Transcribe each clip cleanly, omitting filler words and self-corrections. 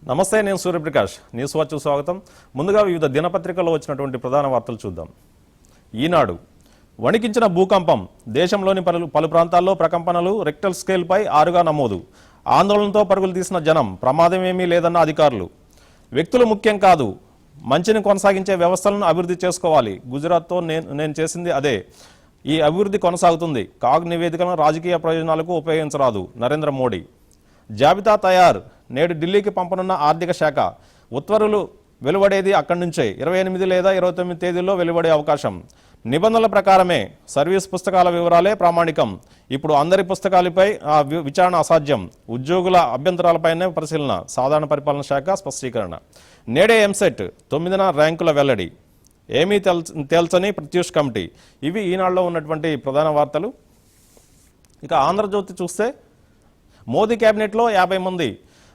నమస్తే, నేను Suryaprakash. News watch స్వాగతం. ముందుగా వివిధ దినపత్రికల్లో వచ్చినటువంటి ప్రధాన వార్తలు చూద్దాం. ఈనాడు వణికించిన భూకంపం, దేశంలోని పలు ప్రాంతాల్లో ప్రకంపనలు, రెక్టర్ స్కేల్పై 6గా నమోదు. ఆందోళనతో పరుగులు తీసిన జనం, ప్రమాదమేమీ లేదన్న అధికారులు. వ్యక్తులు ముఖ్యం కాదు, మంచిని కొనసాగించే వ్యవస్థలను అభివృద్ధి చేసుకోవాలి. గుజరాత్తో నేను చేసింది అదే. ఈ అభివృద్ధి కొనసాగుతుంది. కాగ్ నివేదికలను రాజకీయ ప్రయోజనాలకు ఉపయోగించరాదు. నరేంద్ర మోడీ. జాబితా తయారు, నేడు ఢిల్లీకి పంపనున్న ఆర్థిక శాఖ. ఉత్తర్వులు వెలువడేది అక్కడి నుంచే 28 లేదా 29 తేదీల్లో వెలువడే అవకాశం. నిబంధనల ప్రకారమే సర్వీస్ పుస్తకాల వివరాలే ప్రామాణికం. ఇప్పుడు అందరి పుస్తకాలపై విచారణ అసాధ్యం. ఉద్యోగుల అభ్యంతరాలపైనే పరిశీలన. సాధారణ పరిపాలన శాఖ స్పష్టీకరణ. నేడే ఎంసెట్ 9న ర్యాంకుల వెల్లడి. ఏమీ తేల్చని ప్రత్యూష్ కమిటీ. ఇవి ఈనాడులో ఉన్నటువంటి ప్రధాన వార్తలు. ఇక ఆంధ్రజ్యోతి చూస్తే, మోదీ కేబినెట్లో 50 మంది.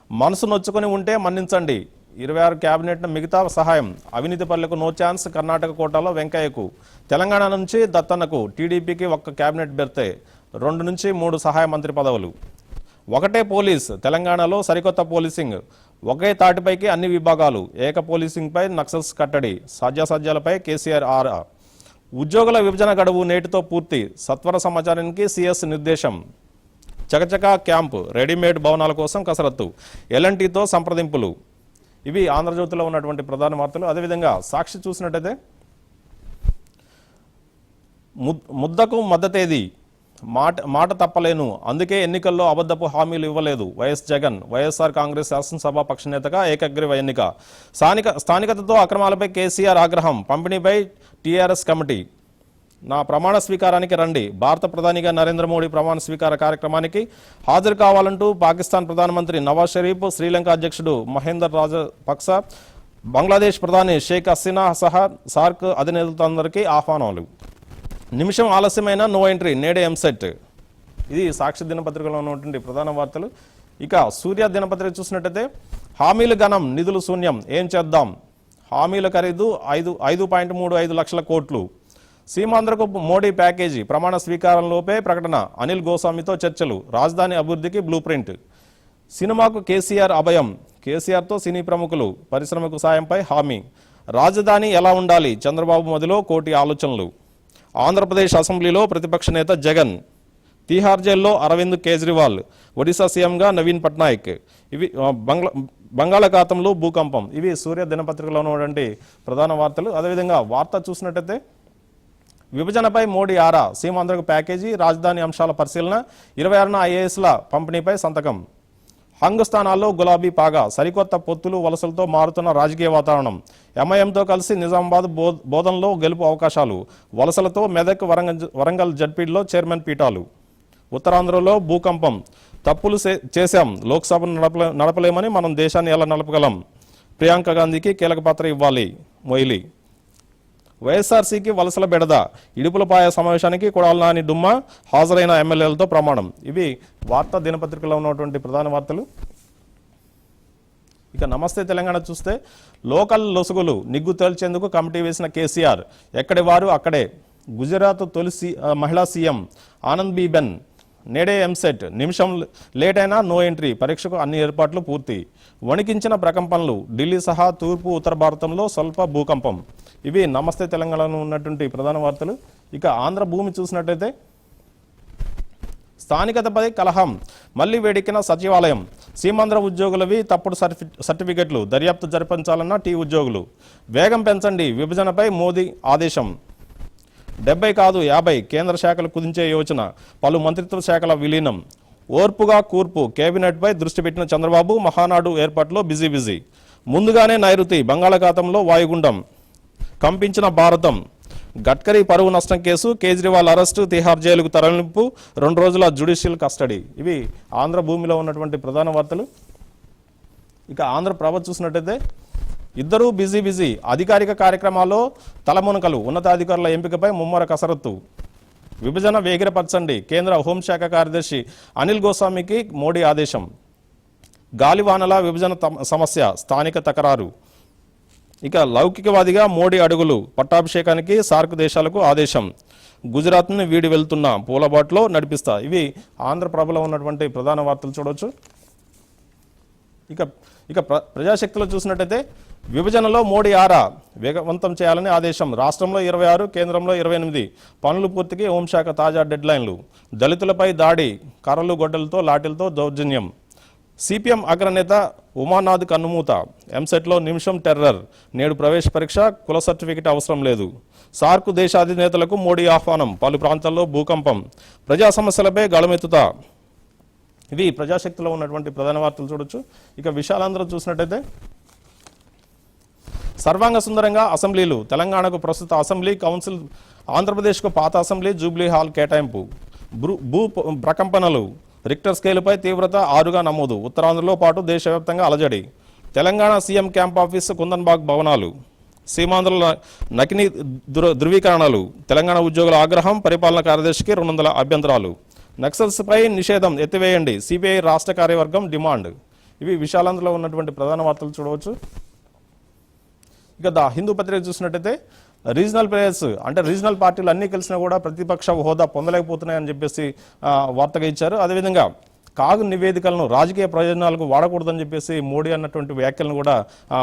మనసు నొచ్చుకొని ఉంటే మన్నించండి. 26 కేబినెట్ మిగతా సహాయం. అవినీతి పనులకు నో ఛాన్స్. కర్ణాటక కోటాలో వెంకయ్యకు. తెలంగాణ నుంచి దత్తన్నకు. టీడీపీకి 1 కేబినెట్ బెర్తే. 2 నుంచి 3 సహాయ మంత్రి పదవులు. ఒకటే పోలీస్. తెలంగాణలో సరికొత్త పోలీసింగ్. ఒకే తాటిపైకి అన్ని విభాగాలు. ఏక పోలీసింగ్పై నక్సల్స్ కట్టడి. సాధ్యాసాధ్యాలపై కేసీఆర్ ఆరా. ఉద్యోగుల విభజన గడువు నేటితో పూర్తి. సత్వర సమాచారానికి సీఎస్ నిర్దేశం. చకచకా క్యాంపు. రెడీమేడ్ భవనాల కోసం కసరత్తు. ఎల్ఎన్టీతో సంప్రదింపులు. ఇవి ఆంధ్రజ్యోతిలో ఉన్నటువంటి ప్రధాన వార్తలు. అదేవిధంగా సాక్షి చూసినట్టయితే, ముద్దకు మద్దతేది, మాట తప్పలేను, అందుకే ఎన్నికల్లో అబద్ధపు హామీలు ఇవ్వలేదు. వైఎస్ జగన్. వైఎస్ఆర్ కాంగ్రెస్ శాసనసభ పక్షనేతగా ఏకగ్రీవ ఎన్నిక. స్థానికతతో అక్రమాలపై కేసీఆర్ ఆగ్రహం. పంపిణీపై టీఆర్ఎస్ కమిటీ. నా ప్రమాణ స్వీకారానికి రండి. భారత ప్రధానిగా నరేంద్ర మోడీ ప్రమాణ స్వీకార కార్యక్రమానికి హాజరు కావాలంటూ పాకిస్తాన్ ప్రధానమంత్రి నవాజ్ షరీఫ్, శ్రీలంక అధ్యక్షుడు మహేందర్ రాజపక్స, బంగ్లాదేశ్ ప్రధాని షేక్ హసీనా సహా సార్క్ అధినేతలందరికీ ఆహ్వానాలు. నిమిషం ఆలస్యమైన నో ఎంట్రీ. నేడే ఎంసెట్. ఇది సాక్షి దినపత్రికలో ఉన్నటువంటి ప్రధాన వార్తలు. ఇక సూర్య దినపత్రిక చూసినట్టయితే, హామీలు ఘనం, నిధులు శూన్యం, ఏం చేద్దాం. హామీల ఖరీదు 5.35 లక్షల కోట్లు. సీమాంధ్రకు మోడీ ప్యాకేజీ. ప్రమాణ స్వీకారంలోపే ప్రకటన. అనిల్ గోస్వామితో చర్చలు. రాజధాని అభివృద్ధికి బ్లూ ప్రింట్. సినిమాకు కేసీఆర్ అభయం. కేసీఆర్తో సినీ ప్రముఖులు. పరిశ్రమకు సాయంపై హామీ. రాజధాని ఎలా ఉండాలి. చంద్రబాబు మదిలో కోటి ఆలోచనలు. ఆంధ్రప్రదేశ్ అసెంబ్లీలో ప్రతిపక్ష నేత జగన్. తీహార్ జైల్లో అరవింద్ కేజ్రీవాల్. ఒడిశా సీఎంగా నవీన్ పట్నాయక్. ఇవి బంగాళాఖాతంలో భూకంపం. ఇవి సూర్య దినపత్రికలో ఉన్నటువంటి ప్రధాన వార్తలు. అదేవిధంగా వార్త చూసినట్టయితే, విభజనపై మోడీ ఆరా. సీమాంధ్రకు ప్యాకేజీ, రాజధాని అంశాల పరిశీలన. 26న ఐఏఎస్ల పంపిణీపై సంతకం. హంగు స్థానాల్లో గులాబీ పాగా. సరికొత్త పొత్తులు, వలసలతో మారుతున్న రాజకీయ వాతావరణం. ఎంఐఎంతో కలిసి నిజామాబాద్ బోధనలో గెలుపు అవకాశాలు. వలసలతో మెదక్, వరంగల్ జడ్పీలో చైర్మన్ పీఠాలు. ఉత్తరాంధ్రలో భూకంపం. తప్పులు చేశాం, లోక్సభను నడపలేమని మనం దేశాన్ని ఎలా నడపగలం. ప్రియాంక గాంధీకి కీలక పాత్ర ఇవ్వాలి. మొయిలీ. వైఎస్ఆర్సీకి వలసల బెడద. ఇడుపులపాయ సమావేశానికి కొడాలి నాని డుమ్మా. హాజరైన ఎమ్మెల్యేలతో ప్రమాణం. ఇవి వార్తా దినపత్రికలో ఉన్నటువంటి ప్రధాన వార్తలు. ఇక నమస్తే తెలంగాణ చూస్తే, లోకల్ లొసుగులు నిగ్గు తేల్చేందుకు కమిటీ వేసిన కేసీఆర్. ఎక్కడి వారు అక్కడే. గుజరాత్ తొలి మహిళా సీఎం ఆనంద్ బీబెన్. నేడే ఎంసెట్. నిమిషం లేట్ అయినా నో ఎంట్రీ. పరీక్షకు అన్ని ఏర్పాట్లు పూర్తి. వణికించిన ప్రకంపనలు. ఢిల్లీ సహా తూర్పు ఉత్తర భారతంలో స్వల్ప భూకంపం. ఇవి నమస్తే తెలంగాణలో ఉన్నటువంటి ప్రధాన వార్తలు. ఇక ఆంధ్ర భూమి చూసినట్టయితే, స్థానికతపై కలహం. మళ్లీ వేడెక్కిన సచివాలయం. సీమాంధ్ర ఉద్యోగులవి తప్పుడు సర్టిఫికెట్లు. దర్యాప్తు జరిపించాలన్న టీ ఉద్యోగులు. వేగం పెంచండి. విభజనపై మోదీ ఆదేశం. 70 కాదు 50 కేంద్ర శాఖలు కుదించే యోచన. పలు మంత్రిత్వ శాఖల విలీనం. ఓర్పుగా కూర్పు. కేబినెట్పై దృష్టి పెట్టిన చంద్రబాబు. మహానాడు ఏర్పాట్లో బిజీ. ముందుగానే నైరుతి. బంగాళాఖాతంలో వాయుగుండం. కంపించిన భారతం. గడ్కరీ పరువు నష్టం కేసు. కేజ్రీవాల్ అరెస్టు. తిహార్ జైలుకు తరలింపు. 2 రోజుల జ్యుడిషియల్ కస్టడీ. ఇవి ఆంధ్ర భూమిలో ఉన్నటువంటి ప్రధాన వార్తలు. ఇక ఆంధ్రప్రభ చూసినట్టయితే, ఇద్దరూ బిజీ. అధికారిక కార్యక్రమాల్లో తలమునకలు. ఉన్నతాధికారుల ఎంపికపై ముమ్మర కసరత్తు. విభజన వేగిరపరచండి. కేంద్ర హోంశాఖ కార్యదర్శి అనిల్ గోస్వామికి మోడీ ఆదేశం. గాలివానల విభజన సమస్య. స్థానిక తకరారు. ఇక లౌకికవాదిగా మోడీ అడుగులు. పట్టాభిషేకానికి సార్క్ దేశాలకు ఆదేశం. గుజరాత్ని వీడి వెళ్తున్న పూలబాట్లో నడిపిస్తా. ఇవి ఆంధ్రప్రభలో ఉన్నటువంటి ప్రధాన వార్తలు చూడవచ్చు. ఇక ఇక ప్రజాశక్తిలో చూసినట్టయితే విభజనలో మోడీ ఆరా వేగవంతం చేయాలని ఆదేశం. రాష్ట్రంలో 26, కేంద్రంలో 28 పనులు పూర్తికి హోంశాఖ తాజా డెడ్లైన్లు. దళితులపై దాడి, కర్రలు గొడ్డలతో లాఠీలతో దౌర్జన్యం. సిపిఎం అగ్రనేత ఉమానాథ్ కన్నుమూత. ఎంసెట్లో నిమిషం టెర్రర్. నేడు ప్రవేశ పరీక్ష, కుల సర్టిఫికెట్ అవసరం లేదు. సార్క్ దేశాధినేతలకు మోడీ ఆహ్వానం. పలు ప్రాంతాల్లో భూకంపం. ప్రజా సమస్యలపై గళమెత్తుతా. ఇవి ప్రజాశక్తిలో ఉన్నటువంటి ప్రధాన వార్తలు చూడొచ్చు. ఇక విషయాలందరూ చూసినట్టయితే సర్వాంగ సుందరంగా అసెంబ్లీలు. తెలంగాణకు ప్రస్తుత అసెంబ్లీ, కౌన్సిల్. ఆంధ్రప్రదేశ్కు పాత అసెంబ్లీ, జూబ్లీ హాల్ కేటాయింపు. భూ ప్రకంపనలు. రిక్టర్ స్కేలుపై తీవ్రత 6గా నమోదు. ఉత్తరాంధ్రలో పాటు దేశవ్యాప్తంగా అలజడి. Telangana CM camp office, Kundanbagh భవనాలు. సీమాంధ్రలో నకిలీ ధృవీకరణలు. తెలంగాణ ఉద్యోగుల ఆగ్రహం. పరిపాలనా కార్యదర్శికి 200 అభ్యంతరాలు. నక్సల్స్పై నిషేధం ఎత్తివేయండి, సిపిఐ రాష్ట్ర కార్యవర్గం డిమాండ్. ఇవి విశాలాంధ్రలో ఉన్నటువంటి ప్రధాన వార్తలు చూడవచ్చు. ఇక ద హిందూ పత్రిక చూసినట్టయితే రీజనల్ ప్లేయర్స్ అంటే రీజనల్ పార్టీలు అన్నీ కలిసినా కూడా ప్రతిపక్ష హోదా పొందలేకపోతున్నాయని చెప్పేసి వార్తగా ఇచ్చారు. అదేవిధంగా కాగు నివేదికలను రాజకీయ ప్రయోజనాలకు వాడకూడదని చెప్పేసి మోడీ అన్నటువంటి వ్యాఖ్యలను కూడా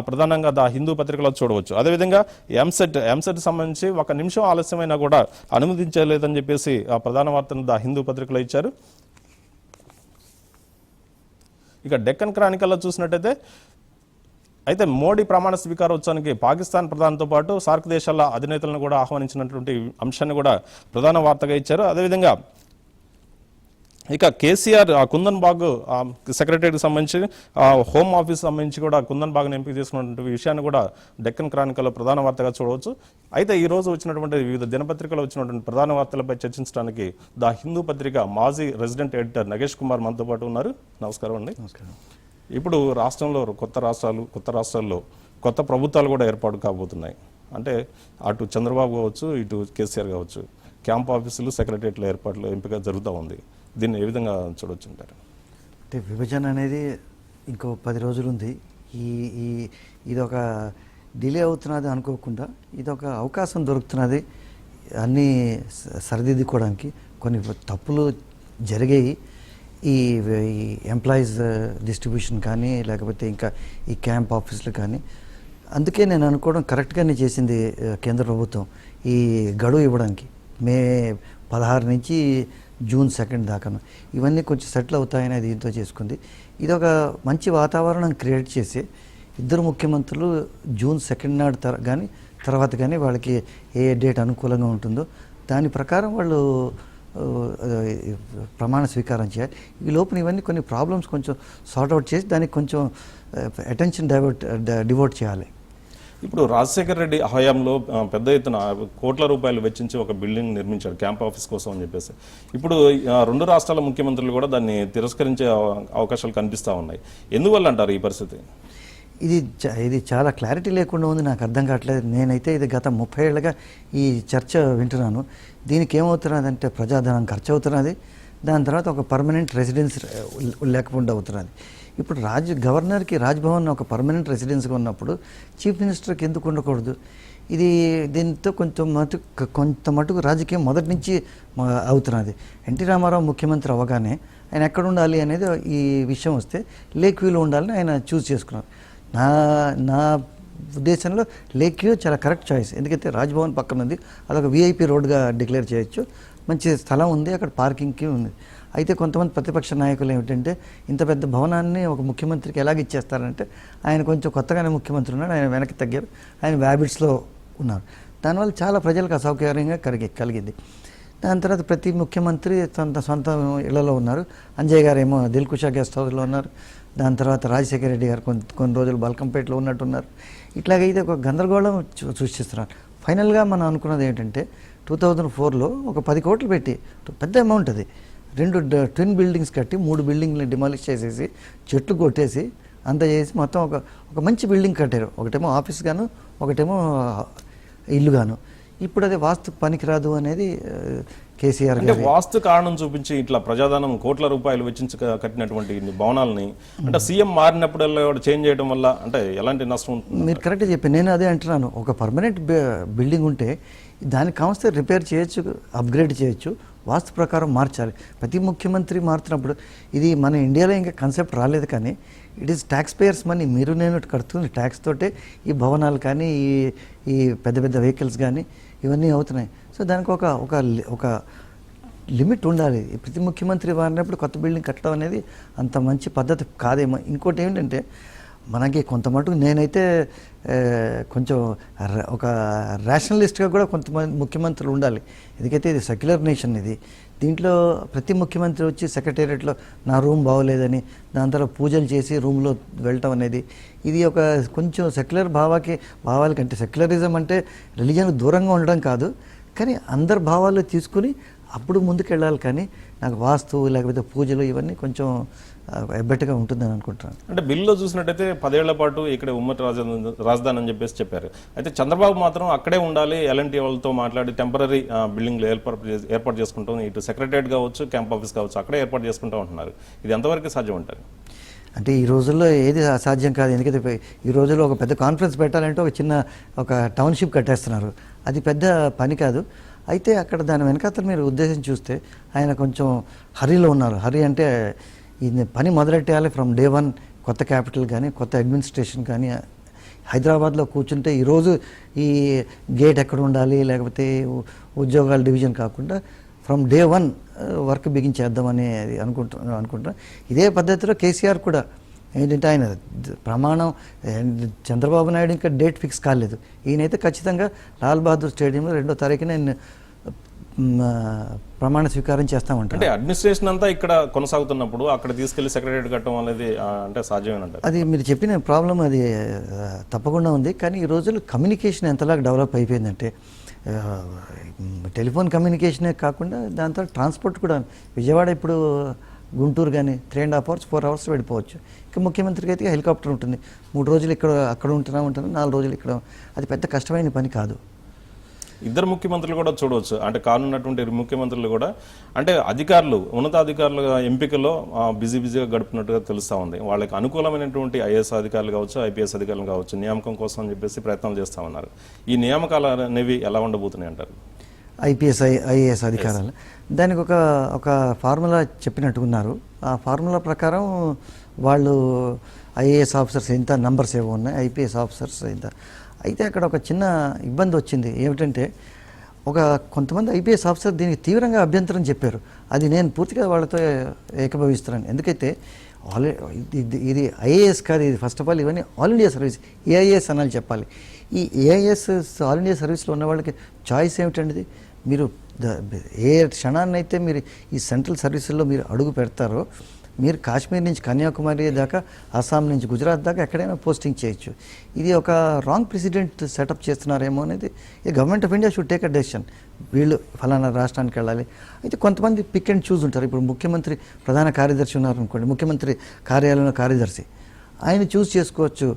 ప్రధానంగా ద హిందూ పత్రికలో చూడవచ్చు. అదేవిధంగా ఎంసెట్ సంబంధించి 1 నిమిషం ఆలస్యమైనా కూడా అనుమతించలేదని చెప్పేసి ప్రధాన వార్తను ద హిందూ పత్రికలో ఇచ్చారు. ఇక డెక్కన్ క్రానికల్లో చూసినట్టయితే అయితే మోడీ ప్రమాణ స్వీకారోత్సవానికి పాకిస్తాన్ ప్రధానితో పాటు సార్క్ దేశాల అధినేతలను కూడా ఆహ్వానించినటువంటి అంశాన్ని కూడా ప్రధాన వార్తగా ఇచ్చారు. అదేవిధంగా ఇక కేసీఆర్ కుందన్ బాగ్ సెక్రటరీకి సంబంధించి హోమ్ ఆఫీస్ సంబంధించి కూడా కుందన్ బాగ్ని ఎంపిక చేసుకున్నటువంటి విషయాన్ని కూడా డెక్కన్ క్రానికల్లో ప్రధాన వార్తగా చూడవచ్చు. అయితే ఈ రోజు వచ్చినటువంటి వివిధ దినపత్రికలు వచ్చినటువంటి ప్రధాన వార్తలపై చర్చించడానికి ద హిందూ పత్రిక మాజీ రెసిడెంట్ ఎడిటర్ నగేష్ కుమార్ మనతో పాటు ఉన్నారు. నమస్కారం అండి. నమస్కారం. ఇప్పుడు రాష్ట్రంలో కొత్త రాష్ట్రాల్లో కొత్త ప్రభుత్వాలు కూడా ఏర్పాటు కాబోతున్నాయి. అంటే అటు చంద్రబాబు కావచ్చు, ఇటు కేసీఆర్ కావచ్చు, క్యాంప్ ఆఫీసులు, సెక్రటరియట్ల ఏర్పాట్లు ఎంపిక జరుగుతూ ఉంది. దీన్ని ఏ విధంగా చూడొచ్చు అంటారు? అంటే విభజన అనేది ఇంకో 10 రోజులు ఉంది. ఇదొక డిలే అవుతున్నది అనుకోకుండా ఇదొక అవకాశం దొరుకుతున్నది అన్నీ సరిదిద్దుకోవడానికి. కొన్ని తప్పులు జరిగాయి ఈ ఎంప్లాయీస్ డిస్ట్రిబ్యూషన్ కానీ, లేకపోతే ఇంకా ఈ క్యాంప్ ఆఫీసులు కానీ. అందుకే నేను అనుకోవడం కరెక్ట్గానే చేసింది కేంద్ర ప్రభుత్వం ఈ గడువు ఇవ్వడానికి. మే 16 నుంచి జూన్ 2 దాకా ఇవన్నీ కొంచెం సెటిల్ అవుతాయని దీంతో చేసుకుంది. ఇది ఒక మంచి వాతావరణం క్రియేట్ చేసి ఇద్దరు ముఖ్యమంత్రులు జూన్ 2 నాడు కానీ తర్వాత కానీ వాళ్ళకి ఏ డేట్ అనుకూలంగా ఉంటుందో దాని ప్రకారం వాళ్ళు ప్రమాణ స్వీకారం చేయాలి. ఈ లోపల ఇవన్నీ కొన్ని ప్రాబ్లమ్స్ కొంచెం సార్ట్అవుట్ చేసి దానికి కొంచెం అటెన్షన్ డివోట్ చేయాలి. ఇప్పుడు రాజశేఖర్ రెడ్డి హయాంలో పెద్ద ఎత్తున కోట్ల రూపాయలు వెచ్చించి ఒక బిల్డింగ్ నిర్మించాడు క్యాంప్ ఆఫీస్ కోసం అని చెప్పేసి. ఇప్పుడు 2 రాష్ట్రాల ముఖ్యమంత్రులు కూడా దాన్ని తిరస్కరించే అవకాశాలు కనిపిస్తూ ఉన్నాయి. ఎందువల్ల అంటారు ఈ పరిస్థితి? ఇది చాలా క్లారిటీ లేకుండా ఉంది, నాకు అర్థం కావట్లేదు. నేనైతే ఇది గత 30 ఏళ్ళుగా ఈ చర్చ వింటున్నాను. దీనికి ఏమవుతున్నదంటే ప్రజాధనం ఖర్చు అవుతున్నది, దాని తర్వాత ఒక పర్మనెంట్ రెసిడెన్స్ లేకుండా అవుతున్నది. ఇప్పుడు గవర్నర్కి రాజ్భవన్ ఒక పర్మనెంట్ రెసిడెన్స్గా ఉన్నప్పుడు చీఫ్ మినిస్టర్కి ఎందుకు ఉండకూడదు? దీంతో కొంత మటుకు రాజకీయం మొదటి నుంచి అవుతున్నది. ఎన్టీ రామారావు ముఖ్యమంత్రి అవ్వగానే ఆయన ఎక్కడ ఉండాలి అనేది ఈ విషయం వస్తే లేక్ వ్యూలో ఉండాలని ఆయన చూస్ చేసుకున్నారు. నా ఉద్దేశంలో లేక్ వ్యూ చాలా కరెక్ట్ చాయిస్. ఎందుకంటే రాజ్భవన్ పక్కన ఉంది, అదొక విఐపి రోడ్గా డిక్లేర్ చేయొచ్చు, మంచి స్థలం ఉంది, అక్కడ పార్కింగ్కి ఉంది. అయితే కొంతమంది ప్రతిపక్ష నాయకులు ఏమిటంటే ఇంత పెద్ద భవనాన్ని ఒక ముఖ్యమంత్రికి ఎలాగ ఇచ్చేస్తారంటే ఆయన కొంచెం కొత్తగానే ముఖ్యమంత్రి ఉన్నాడు, ఆయన వెనక్కి తగ్గారు, ఆయన హ్యాబిట్స్లో ఉన్నారు. దానివల్ల చాలా ప్రజలకు అసౌకర్యంగా కలిగింది. దాని తర్వాత ప్రతి ముఖ్యమంత్రి సొంత ఇళ్లలో ఉన్నారు. అంజయ్ గారు ఏమో దిల్కుషా గెస్ట్ హౌస్లో ఉన్నారు. దాని తర్వాత రాజశేఖర రెడ్డి గారు కొన్ని రోజులు బల్కంపేటలో ఉన్నట్టున్నారు. ఇట్లాగైతే ఒక గందరగోళం సృష్టిస్తున్నారు. ఫైనల్గా మనం అనుకున్నది ఏంటంటే 2004లో ఒక 10 కోట్లు పెట్టి, పెద్ద అమౌంట్ అది, 2 ట్విన్ బిల్డింగ్స్ కట్టి 3 బిల్డింగ్ని డిమాలిష్ చేసేసి చెట్లు కొట్టేసి అంతా చేసి మొత్తం ఒక మంచి బిల్డింగ్ కట్టారు. ఒకటేమో ఆఫీస్ గాను, ఒకటేమో ఇల్లు గాను. ఇప్పుడు అది వాస్తు పనికిరాదు అనేది కేసీఆర్ అంటే వాస్తు కారణం చూపించి ఇట్లా ప్రజాధనం కోట్ల రూపాయలు వెచ్చించి కట్టినటువంటి భవనాలని అంటే సీఎం మారినప్పుడల్లా చేంజ్ చేయడం వల్ల అంటే ఎలాంటి నష్టం ఉంటుంది? మీరు కరెక్ట్గా చెప్పారు. నేను అదే అంటున్నాను, ఒక పర్మనెంట్ బిల్డింగ్ ఉంటే దానికి కావస్తే రిపేర్ చేయొచ్చు, అప్గ్రేడ్ చేయొచ్చు, వాస్తు ప్రకారం మార్చాలి. ప్రతి ముఖ్యమంత్రి మారుతున్నప్పుడు ఇది మన ఇండియాలో ఇంకా కాన్సెప్ట్ రాలేదు, కానీ it is taxpayers money. మీరు నేను కడుతుంది ట్యాక్స్ తోటే ఈ భవనాలు కానీ ఈ పెద్ద పెద్ద వెహికల్స్ కానీ ఇవన్నీ అవుతున్నాయి. సో దానికి ఒక లిమిట్ ఉండాలి. ప్రతి ముఖ్యమంత్రి మారినప్పుడు కొత్త బిల్డింగ్ కట్టడం అనేది అంత మంచి పద్ధతి కాదేమో. ఇంకోటి ఏంటంటే మనకి కొంత మటుకు నేనైతే కొంచెం ఒక రేషనలిస్ట్గా కూడా కొంతమంది ముఖ్యమంత్రులు ఉండాలి. ఎందుకైతే ఇది సెక్యులర్ నేషన్, దీంట్లో ప్రతి ముఖ్యమంత్రి వచ్చి సెక్రటేరియట్లో నా రూమ్ బాగోలేదని దాని తర్వాత పూజలు చేసి రూమ్లో వెళ్ళటం అనేది ఇది ఒక కొంచెం సెక్యులర్ భావాల కంటే సెక్యులరిజం అంటే రిలీజన్కు దూరంగా ఉండడం కాదు, కానీ అందరి భావాలు తీసుకుని అప్పుడు ముందుకెళ్ళాలి. కానీ నాకు వాస్తు లేకపోతే పూజలు ఇవన్నీ కొంచెం ఎబ్బెట్టుగా ఉంటుందని అనుకుంటున్నాను. అంటే బిల్లులో చూసినట్టయితే 10 ఏళ్ల పాటు ఇక్కడ ఉమ్మడి రాజధాని అని చెప్పేసి చెప్పారు. అయితే చంద్రబాబు మాత్రం అక్కడే ఉండాలి, ఎల్ఎన్టీ వాళ్ళతో మాట్లాడి టెంపరీ బిల్డింగ్లు ఏర్పాటు చేసుకుంటాం, ఇటు సెక్రటరియట్ కావచ్చు, క్యాంప్ ఆఫీస్ కావచ్చు, అక్కడే ఏర్పాటు చేసుకుంటూ ఉంటున్నారు. ఇది ఎంతవరకు సాధ్యం అంటారు? అంటే ఈ రోజుల్లో ఏది అసాధ్యం కాదు. ఎందుకంటే ఈ రోజుల్లో ఒక పెద్ద కాన్ఫరెన్స్ పెట్టాలంటే ఒక టౌన్షిప్ కట్టేస్తున్నారు. అది పెద్ద పని కాదు. అయితే అక్కడ దాని వెనకాతలు మీరు ఉద్దేశం చూస్తే ఆయన కొంచెం హరీలో ఉన్నారు. హరీ అంటే ఇది పని మొదలెట్టేయాలి ఫ్రమ్ డే 1. కొత్త క్యాపిటల్ కానీ కొత్త అడ్మినిస్ట్రేషన్ కానీ హైదరాబాద్లో కూర్చుంటే ఈరోజు ఈ గేట్ ఎక్కడ ఉండాలి లేకపోతే ఉద్యోగాల డివిజన్ కాకుండా ఫ్రమ్ డే 1 వర్క్ బిగించేద్దామని అనుకుంటున్నా. ఇదే పద్ధతిలో కేసీఆర్ కూడా ఏంటంటే ఆయన ప్రమాణం చంద్రబాబు నాయుడు ఇంకా డేట్ ఫిక్స్ కాలేదు. ఈయనైతే ఖచ్చితంగా లాల్ బహదూర్ స్టేడియంలో 2వ తారీఖున నేను ప్రమాణ స్వీకారం చేస్తామంటారు. అంటే అడ్మినిస్ట్రేషన్ అంతా ఇక్కడ కొనసాగుతున్నప్పుడు అక్కడ తీసుకెళ్లి సెక్రటరియట్ కట్టడం అనేది అంటే సాధ్యమేనంటారు? అది మీరు చెప్పిన ప్రాబ్లం అది తప్పకుండా ఉంది. కానీ ఈ రోజుల్లో కమ్యూనికేషన్ ఎంతలాగా డెవలప్ అయిపోయిందంటే టెలిఫోన్ కమ్యూనికేషనే కాకుండా దాని తర్వాత ట్రాన్స్పోర్ట్ కూడా. విజయవాడ ఇప్పుడు గుంటూరు కానీ 3.5 hours 4 hours వెళ్ళిపోవచ్చు. ఇక ముఖ్యమంత్రికి అయితే హెలికాప్టర్ ఉంటుంది. 3 రోజులు అక్కడ ఉంటాను, 4 రోజులు ఇక్కడ. అది పెద్ద కష్టమైన పని కాదు. ఇద్దరు ముఖ్యమంత్రులు కూడా చూడవచ్చు. అంటే కానున్నటువంటి ముఖ్యమంత్రులు కూడా అంటే అధికారులు, ఉన్నతాధికారులుగా ఎంపికలో బిజీగా గడుపుతున్నట్టుగా తెలుస్తూ ఉంది. వాళ్ళకి అనుకూలమైనటువంటి ఐఏఎస్ అధికారులు కావచ్చు, ఐపీఎస్ అధికారులు కావచ్చు, నియామకం కోసం అని చెప్పేసి ప్రయత్నాలు చేస్తూ ఉన్నారు. ఈ నియామకాలు అనేవి ఎలా ఉండబోతున్నాయి అంటారు? ఐఏఎస్ అధికారాలు దానికి ఒక ఫార్ములా చెప్పినట్టున్నారు. ఆ ఫార్ములా ప్రకారం వాళ్ళు ఐఏఎస్ ఆఫీసర్స్ ఎంత నంబర్స్ ఏవో ఉన్నాయి, ఐపీఎస్ ఆఫీసర్స్ ఎంత. అయితే అక్కడ ఒక చిన్న ఇబ్బంది వచ్చింది. ఏమిటంటే కొంతమంది ఐపీఎస్ ఆఫీసర్ దీనికి తీవ్రంగా అభ్యంతరం చెప్పారు. అది నేను పూర్తిగా వాళ్ళతో ఏకీభవిస్తున్నాను. ఎందుకైతే ఇది ఐఏఎస్ కాదు, ఇది ఫస్ట్ ఆఫ్ ఆల్ ఇవన్నీ ఆల్ ఇండియా సర్వీస్, ఏఐఎస్ అనాలి చెప్పాలి. ఈ ఏఐఎస్ ఆల్ ఇండియా సర్వీస్లో ఉన్న వాళ్ళకి చాయిస్ ఏమిటండి? మీరు ఏ క్షణాన్నైతే మీరు ఈ సెంట్రల్ సర్వీసుల్లో మీరు అడుగు పెడతారో మీరు కాశ్మీర్ నుంచి కన్యాకుమారి దాకా, అస్సాం నుంచి గుజరాత్ దాకా ఎక్కడైనా పోస్టింగ్ చేయొచ్చు. ఇది ఒక రాంగ్ ప్రెసిడెంట్ సెటప్ చేస్తున్నారేమో అనేది government of India should take a decision. వీళ్ళు ఫలానా రాష్ట్రానికి వెళ్ళాలి. అయితే కొంతమంది పిక్ అండ్ చూస్ ఉంటారు. ఇప్పుడు ముఖ్యమంత్రి ప్రధాన కార్యదర్శి ఉన్నారనుకోండి, ముఖ్యమంత్రి కార్యాలయంలో కార్యదర్శి, ఆయన చూస్ చేసుకోవచ్చు.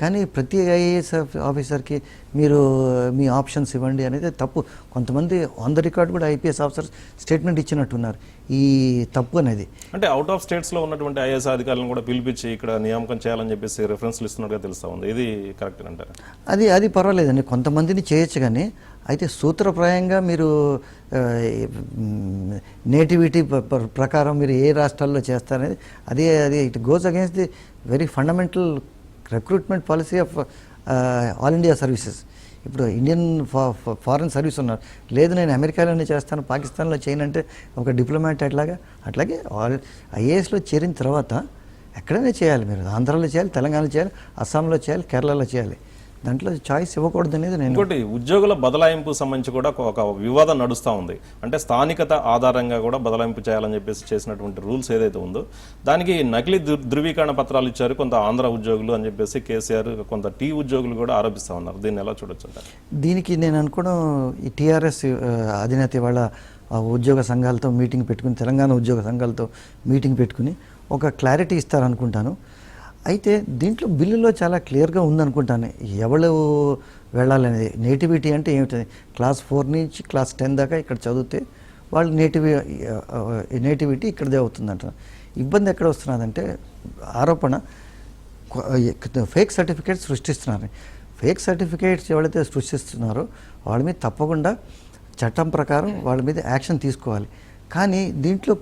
కానీ ప్రతి ఐఏఎస్ ఆఫీసర్కి మీరు మీ ఆప్షన్స్ ఇవ్వండి అనేది తప్పు. కొంతమంది ఆన్ ద రికార్డ్ కూడా ఐపీఎస్ ఆఫీసర్స్ స్టేట్మెంట్ ఇచ్చినట్టున్నారు ఈ తప్పు అనేది. అంటే అవుట్ ఆఫ్ స్టేట్స్లో ఉన్నటువంటి ఐఏఎస్ అధికారులను కూడా పిలిపించి ఇక్కడ నియామకం చేయాలని చెప్పేసి రెఫరెన్స్లు ఇస్తున్నట్టుగా తెలుస్తూ ఉంది. ఇది కరెక్ట్ అంటారు? అది పర్వాలేదండి, కొంతమందిని చేయొచ్చు. కానీ అయితే సూత్రప్రాయంగా మీరు నేటివిటీ ప్రకారం మీరు ఏ రాష్ట్రాల్లో చేస్తారనేది అది it goes against the very fundamental recruitment policy of all India services. ఇప్పుడు ఇండియన్ ఫారెన్ సర్వీస్ ఉన్నారు, లేదు నేను అమెరికాలోనే చేస్తాను, పాకిస్తాన్లో చేయనంటే ఒక డిప్లొమాట్ అట్లాగే ఐఏఎస్లో చేరిన తర్వాత ఎక్కడైనా చేయాలి. మీరు ఆంధ్రాలో చేయాలి, తెలంగాణలో చేయాలి, అస్సాంలో చేయాలి, కేరళలో చేయాలి. దాంట్లో చాయిస్ ఇవ్వకూడదు అనేది నేను. ఇంకోటి ఉద్యోగుల బదలాయింపు సంబంధించి కూడా ఒక వివాదం నడుస్తూ ఉంది. అంటే స్థానికత ఆధారంగా కూడా బదలాయింపు చేయాలని చెప్పేసి చేసినటువంటి రూల్స్ ఏదైతే ఉందో దానికి నకిలీ ధృవీకరణ పత్రాలు ఇచ్చారు కొంత ఆంధ్ర ఉద్యోగులు అని చెప్పేసి కేసీఆర్, కొంత టీ ఉద్యోగులు కూడా ఆరోపిస్తూ ఉన్నారు. దీన్ని ఎలా చూడొచ్చు అంటారు? దీనికి నేను అనుకోవడం ఈ టీఆర్ఎస్ అధినేత వాళ్ళ ఉద్యోగ సంఘాలతో మీటింగ్ పెట్టుకుని, తెలంగాణ ఉద్యోగ సంఘాలతో మీటింగ్ పెట్టుకుని ఒక క్లారిటీ ఇస్తారనుకుంటాను. అయితే దీంట్లో బిల్లులో చాలా క్లియర్గా ఉందనుకుంటాను ఎవరు వెళ్ళాలనేది. నేటివిటీ అంటే ఏమిటి? క్లాస్ 4 నుంచి క్లాస్ 10 దాకా ఇక్కడ చదివితే వాళ్ళు నేటివిటీ ఇక్కడదే అవుతుందంట. ఇబ్బంది ఎక్కడ వస్తున్నదంటే ఆరోపణ ఫేక్ సర్టిఫికేట్స్ సృష్టిస్తున్నారు. ఫేక్ సర్టిఫికేట్స్ ఎవరైతే సృష్టిస్తున్నారో వాళ్ళ మీద తప్పకుండా చట్టం ప్రకారం వాళ్ళ మీద యాక్షన్ తీసుకోవాలి. కానీ దీంట్లో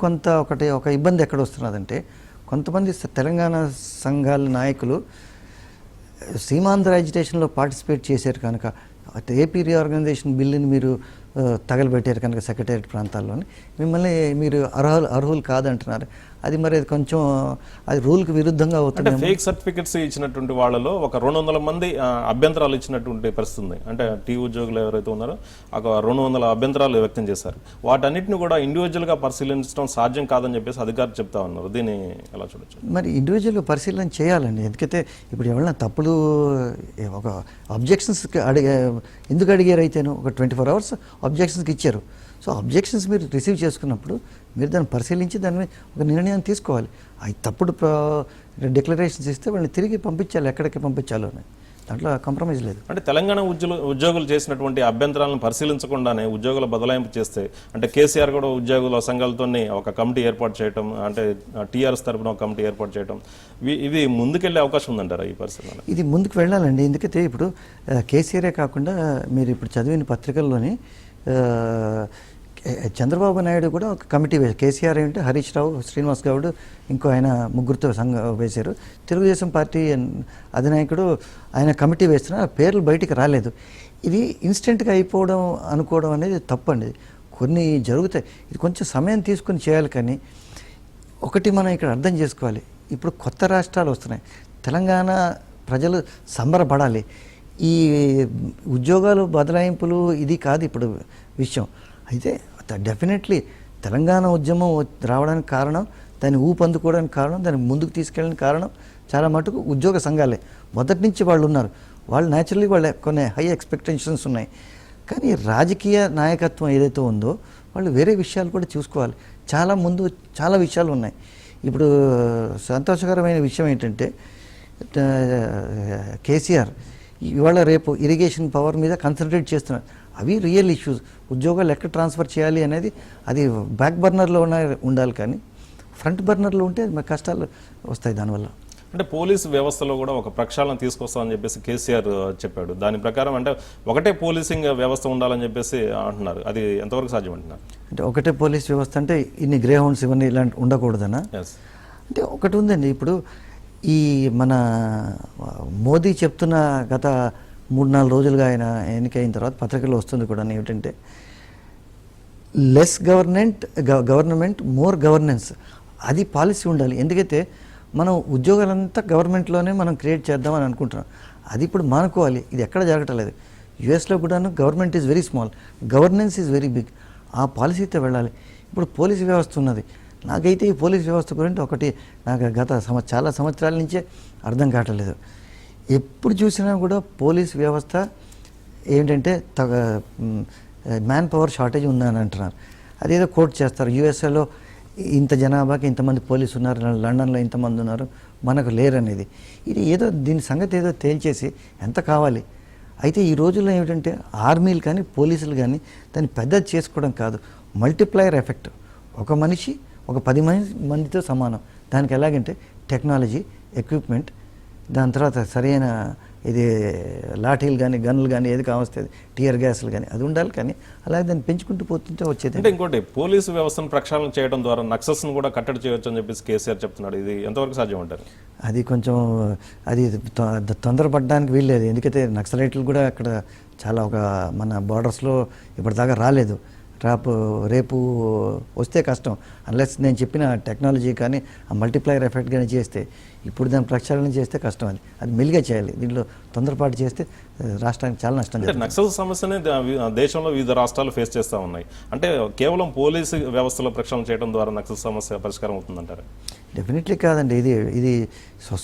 ఒక ఇబ్బంది ఎక్కడ వస్తున్నదంటే కొంతమంది తెలంగాణ సంఘాల నాయకులు సీమాంధ్ర అజిటేషన్లో పార్టిసిపేట్ చేశారు కనుక ఏపీ రీఆర్గనైజేషన్ బిల్లుని మీరు తగలబెట్టారు కనుక సెక్రటేరియట్ ప్రాంతాల్లోని మిమ్మల్ని మీరు అర్హులు కాదంటున్నారు. అది మరి కొంచెం అది రూల్కి విరుద్ధంగా అవుతుంది. ఫేక్ సర్టిఫికెట్స్ ఇచ్చినటువంటి వాళ్ళలో ఒక 200 మంది అభ్యంతరాలు ఇచ్చినటువంటి పరిస్థితి ఉంది. అంటే టీ ఉద్యోగులు ఎవరైతే ఉన్నారో ఒక 200 అభ్యంతరాలు వ్యక్తం చేశారు. వాటన్నిటిని కూడా ఇండివిజువల్గా పరిశీలించడం సాధ్యం కాదని చెప్పేసి అధికారులు చెప్తా ఉన్నారు. దీన్ని ఎలా చూడొచ్చు? మరి ఇండివిజువల్గా పరిశీలన చేయాలండి. ఎందుకైతే ఇప్పుడు ఎవరైనా తప్పులు ఒక అబ్జెక్షన్స్కి ఎందుకు అడిగారు అయితేను ఒక 24 hours అబ్జెక్షన్స్కి ఇచ్చారు. సో అబ్జెక్షన్స్ మీరు రిసీవ్ చేసుకున్నప్పుడు మీరు దాన్ని పరిశీలించి దాని మీద ఒక నిర్ణయం తీసుకోవాలి. అవి తప్పుడు డిక్లరేషన్స్ ఇస్తే వాళ్ళని తిరిగి పంపించాలి, ఎక్కడికి పంపించాలో అని. దాంట్లో కాంప్రమైజ్ లేదు. అంటే తెలంగాణ ఉద్యోగులు చేసినటువంటి అభ్యంతరాలను పరిశీలించకుండానే ఉద్యోగుల బదలాయింపు చేస్తే అంటే కేసీఆర్ కూడా ఉద్యోగుల సంఘాలతో ఒక కమిటీ ఏర్పాటు చేయడం, అంటే టీఆర్ఎస్ తరఫున ఒక కమిటీ ఏర్పాటు చేయడం, ఇవి ముందుకెళ్లే అవకాశం ఉందంటారా ఈ పరిస్థితుల్లో? ఇది ముందుకు వెళ్ళాలండి. ఎందుకంటే ఇప్పుడు కేసీఆరే కాకుండా మీరు ఇప్పుడు చదివిన పత్రికల్లోని చంద్రబాబు నాయుడు కూడా ఒక కమిటీ వేశారు. కేసీఆర్ ఏంటి, హరీష్ రావు, శ్రీనివాస్ గౌడ్, ఇంకో ఆయన ముగ్గురితో వేశారు. తెలుగుదేశం పార్టీ అధినాయకుడు ఆయన కమిటీ వేస్తున్నా పేర్లు బయటికి రాలేదు. ఇది ఇన్స్టెంట్గా అయిపోవడం అనుకోవడం అనేది తప్పండి. కొన్ని జరుగుతాయి. ఇది కొంచెం సమయం తీసుకుని చేయాలి. కానీ ఒకటి మనం ఇక్కడ అర్థం చేసుకోవాలి, ఇప్పుడు కొత్త రాష్ట్రాలు వస్తున్నాయి. తెలంగాణ ప్రజలు సంబరపడాలి. ఈ ఉద్యోగాలు బదలాయింపులు ఇది కాదు ఇప్పుడు విషయం. అయితే డెఫినెట్లీ తెలంగాణ ఉద్యమం రావడానికి కారణం, దాన్ని ఊపందుకోవడానికి కారణం, దాన్ని ముందుకు తీసుకెళ్ళడానికి కారణం చాలా మటుకు ఉద్యోగ సంఘాలే. మొదటి నుంచి వాళ్ళు ఉన్నారు. వాళ్ళు న్యాచురల్లీ వాళ్ళ కొన్ని హై ఎక్స్పెక్టేషన్స్ ఉన్నాయి. కానీ రాజకీయ నాయకత్వం ఏదైతే ఉందో వాళ్ళు వేరే విషయాలు కూడా చూసుకోవాలి. చాలా విషయాలు ఉన్నాయి. ఇప్పుడు సంతోషకరమైన విషయం ఏంటంటే కేసీఆర్ ఇవాళ రేపు ఇరిగేషన్ పవర్ మీద కాన్సన్ట్రేట్ చేస్తున్నారు. అవి రియల్ ఇష్యూస్. ఉద్యోగాలు ఎక్కడ ట్రాన్స్ఫర్ చేయాలి అనేది అది బ్యాక్ బర్నర్లో ఉండాలి. కానీ ఫ్రంట్ బర్నర్లో ఉంటే కష్టాలు వస్తాయి దానివల్ల. అంటే పోలీసు వ్యవస్థలో కూడా ఒక ప్రక్షాళన తీసుకొస్తామని చెప్పేసి కేసీఆర్ చెప్పాడు. దాని ప్రకారం అంటే ఒకటే పోలీసింగ్ వ్యవస్థ ఉండాలని చెప్పేసి అంటున్నారు. అది ఎంతవరకు సాధ్యం అంటున్నారు? అంటే ఒకటే పోలీస్ వ్యవస్థ అంటే ఇన్ని గ్రే హౌండ్స్ ఇవన్నీ ఇలాంటి ఉండకూడదనా? అంటే ఒకటి ఉందండి. ఇప్పుడు ఈ మన మోదీ చెప్తున్న గత 3-4 రోజులుగా ఆయన ఎన్నికైన తర్వాత పత్రికల్లో వస్తుంది కూడా ఏమిటంటే లెస్ గవర్నమెంట్ మోర్ గవర్నెన్స్. అది పాలసీ ఉండాలి. ఎందుకైతే మనం ఉద్యోగాలంతా గవర్నమెంట్లోనే మనం క్రియేట్ చేద్దామని అనుకుంటున్నాం. అది ఇప్పుడు మానుకోవాలి. ఇది ఎక్కడ జరగట్లేదు. యుఎస్లో కూడాను government is very small, governance is very big. ఆ పాలసీతో వెళ్ళాలి. ఇప్పుడు పోలీసు వ్యవస్థ ఉన్నది. నాకైతే ఈ పోలీస్ వ్యవస్థ గురించి నాకు చాలా సంవత్సరాల నుంచే అర్థం కావట్లేదు. ఎప్పుడు చూసినా కూడా పోలీస్ వ్యవస్థ ఏంటంటే మ్యాన్ పవర్ షార్టేజ్ ఉందని అంటున్నారు. అదేదో కోట్ చేస్తారు. యూఎస్ఏలో ఇంత జనాభాకి ఇంతమంది పోలీసు ఉన్నారు, లండన్లో ఇంతమంది ఉన్నారు, మనకు లేరనేది. ఇది ఏదో దీని సంగతి ఏదో తేల్చేసి ఎంత కావాలి. అయితే ఈ రోజుల్లో ఏమిటంటే ఆర్మీలు కానీ పోలీసులు కానీ దాన్ని పెద్దది చేసుకోవడం కాదు, మల్టిప్లయర్ ఎఫెక్ట్. ఒక మనిషి ఒక 10 మందితో సమానం. దానికి ఎలాగంటే టెక్నాలజీ, ఎక్విప్మెంట్, దాని తర్వాత సరైన ఇది లాఠీలు కానీ గన్నులు కానీ ఏది కావస్తుంది, టియర్ గ్యాస్లు కానీ అది ఉండాలి. కానీ అలాగే దాన్ని పెంచుకుంటూ పోతుంటే వచ్చేది. అంటే ఇంకోటి పోలీసు వ్యవస్థను ప్రక్షాళన చేయడం ద్వారా నక్సల్స్ను కూడా కట్టడి చేయొచ్చు అని చెప్పేసి కేసీఆర్ చెప్తున్నాడు. ఇది ఎంతవరకు సాధ్యం అంటారు? అది కొంచెం తొందరపడడానికి వీల్లేదు. ఎందుకంటే నక్సలైట్లు కూడా అక్కడ చాలా మన బార్డర్స్లో ఇప్పటిదాకా రాలేదు. రేపు వస్తే కష్టం. అన్లెస్ నేను చెప్పిన టెక్నాలజీ కానీ ఆ మల్టిప్లైర్ ఎఫెక్ట్ కానీ చేస్తే, ఇప్పుడు దాన్ని ప్రక్షాళన చేస్తే కష్టం. అది మెల్లిగా చేయాలి. దీంట్లో తొందరపాటు చేస్తే రాష్ట్రానికి చాలా నష్టం. అంటే నక్సల్ సమస్యని దేశంలో వివిధ రాష్ట్రాలు ఫేస్ చేస్తూ ఉన్నాయి. అంటే కేవలం పోలీసు వ్యవస్థలో ప్రక్షాళన చేయడం ద్వారా నక్సల్ సమస్య పరిష్కారం అవుతుందంటారు? డెఫినెట్లీ కాదండి. ఇది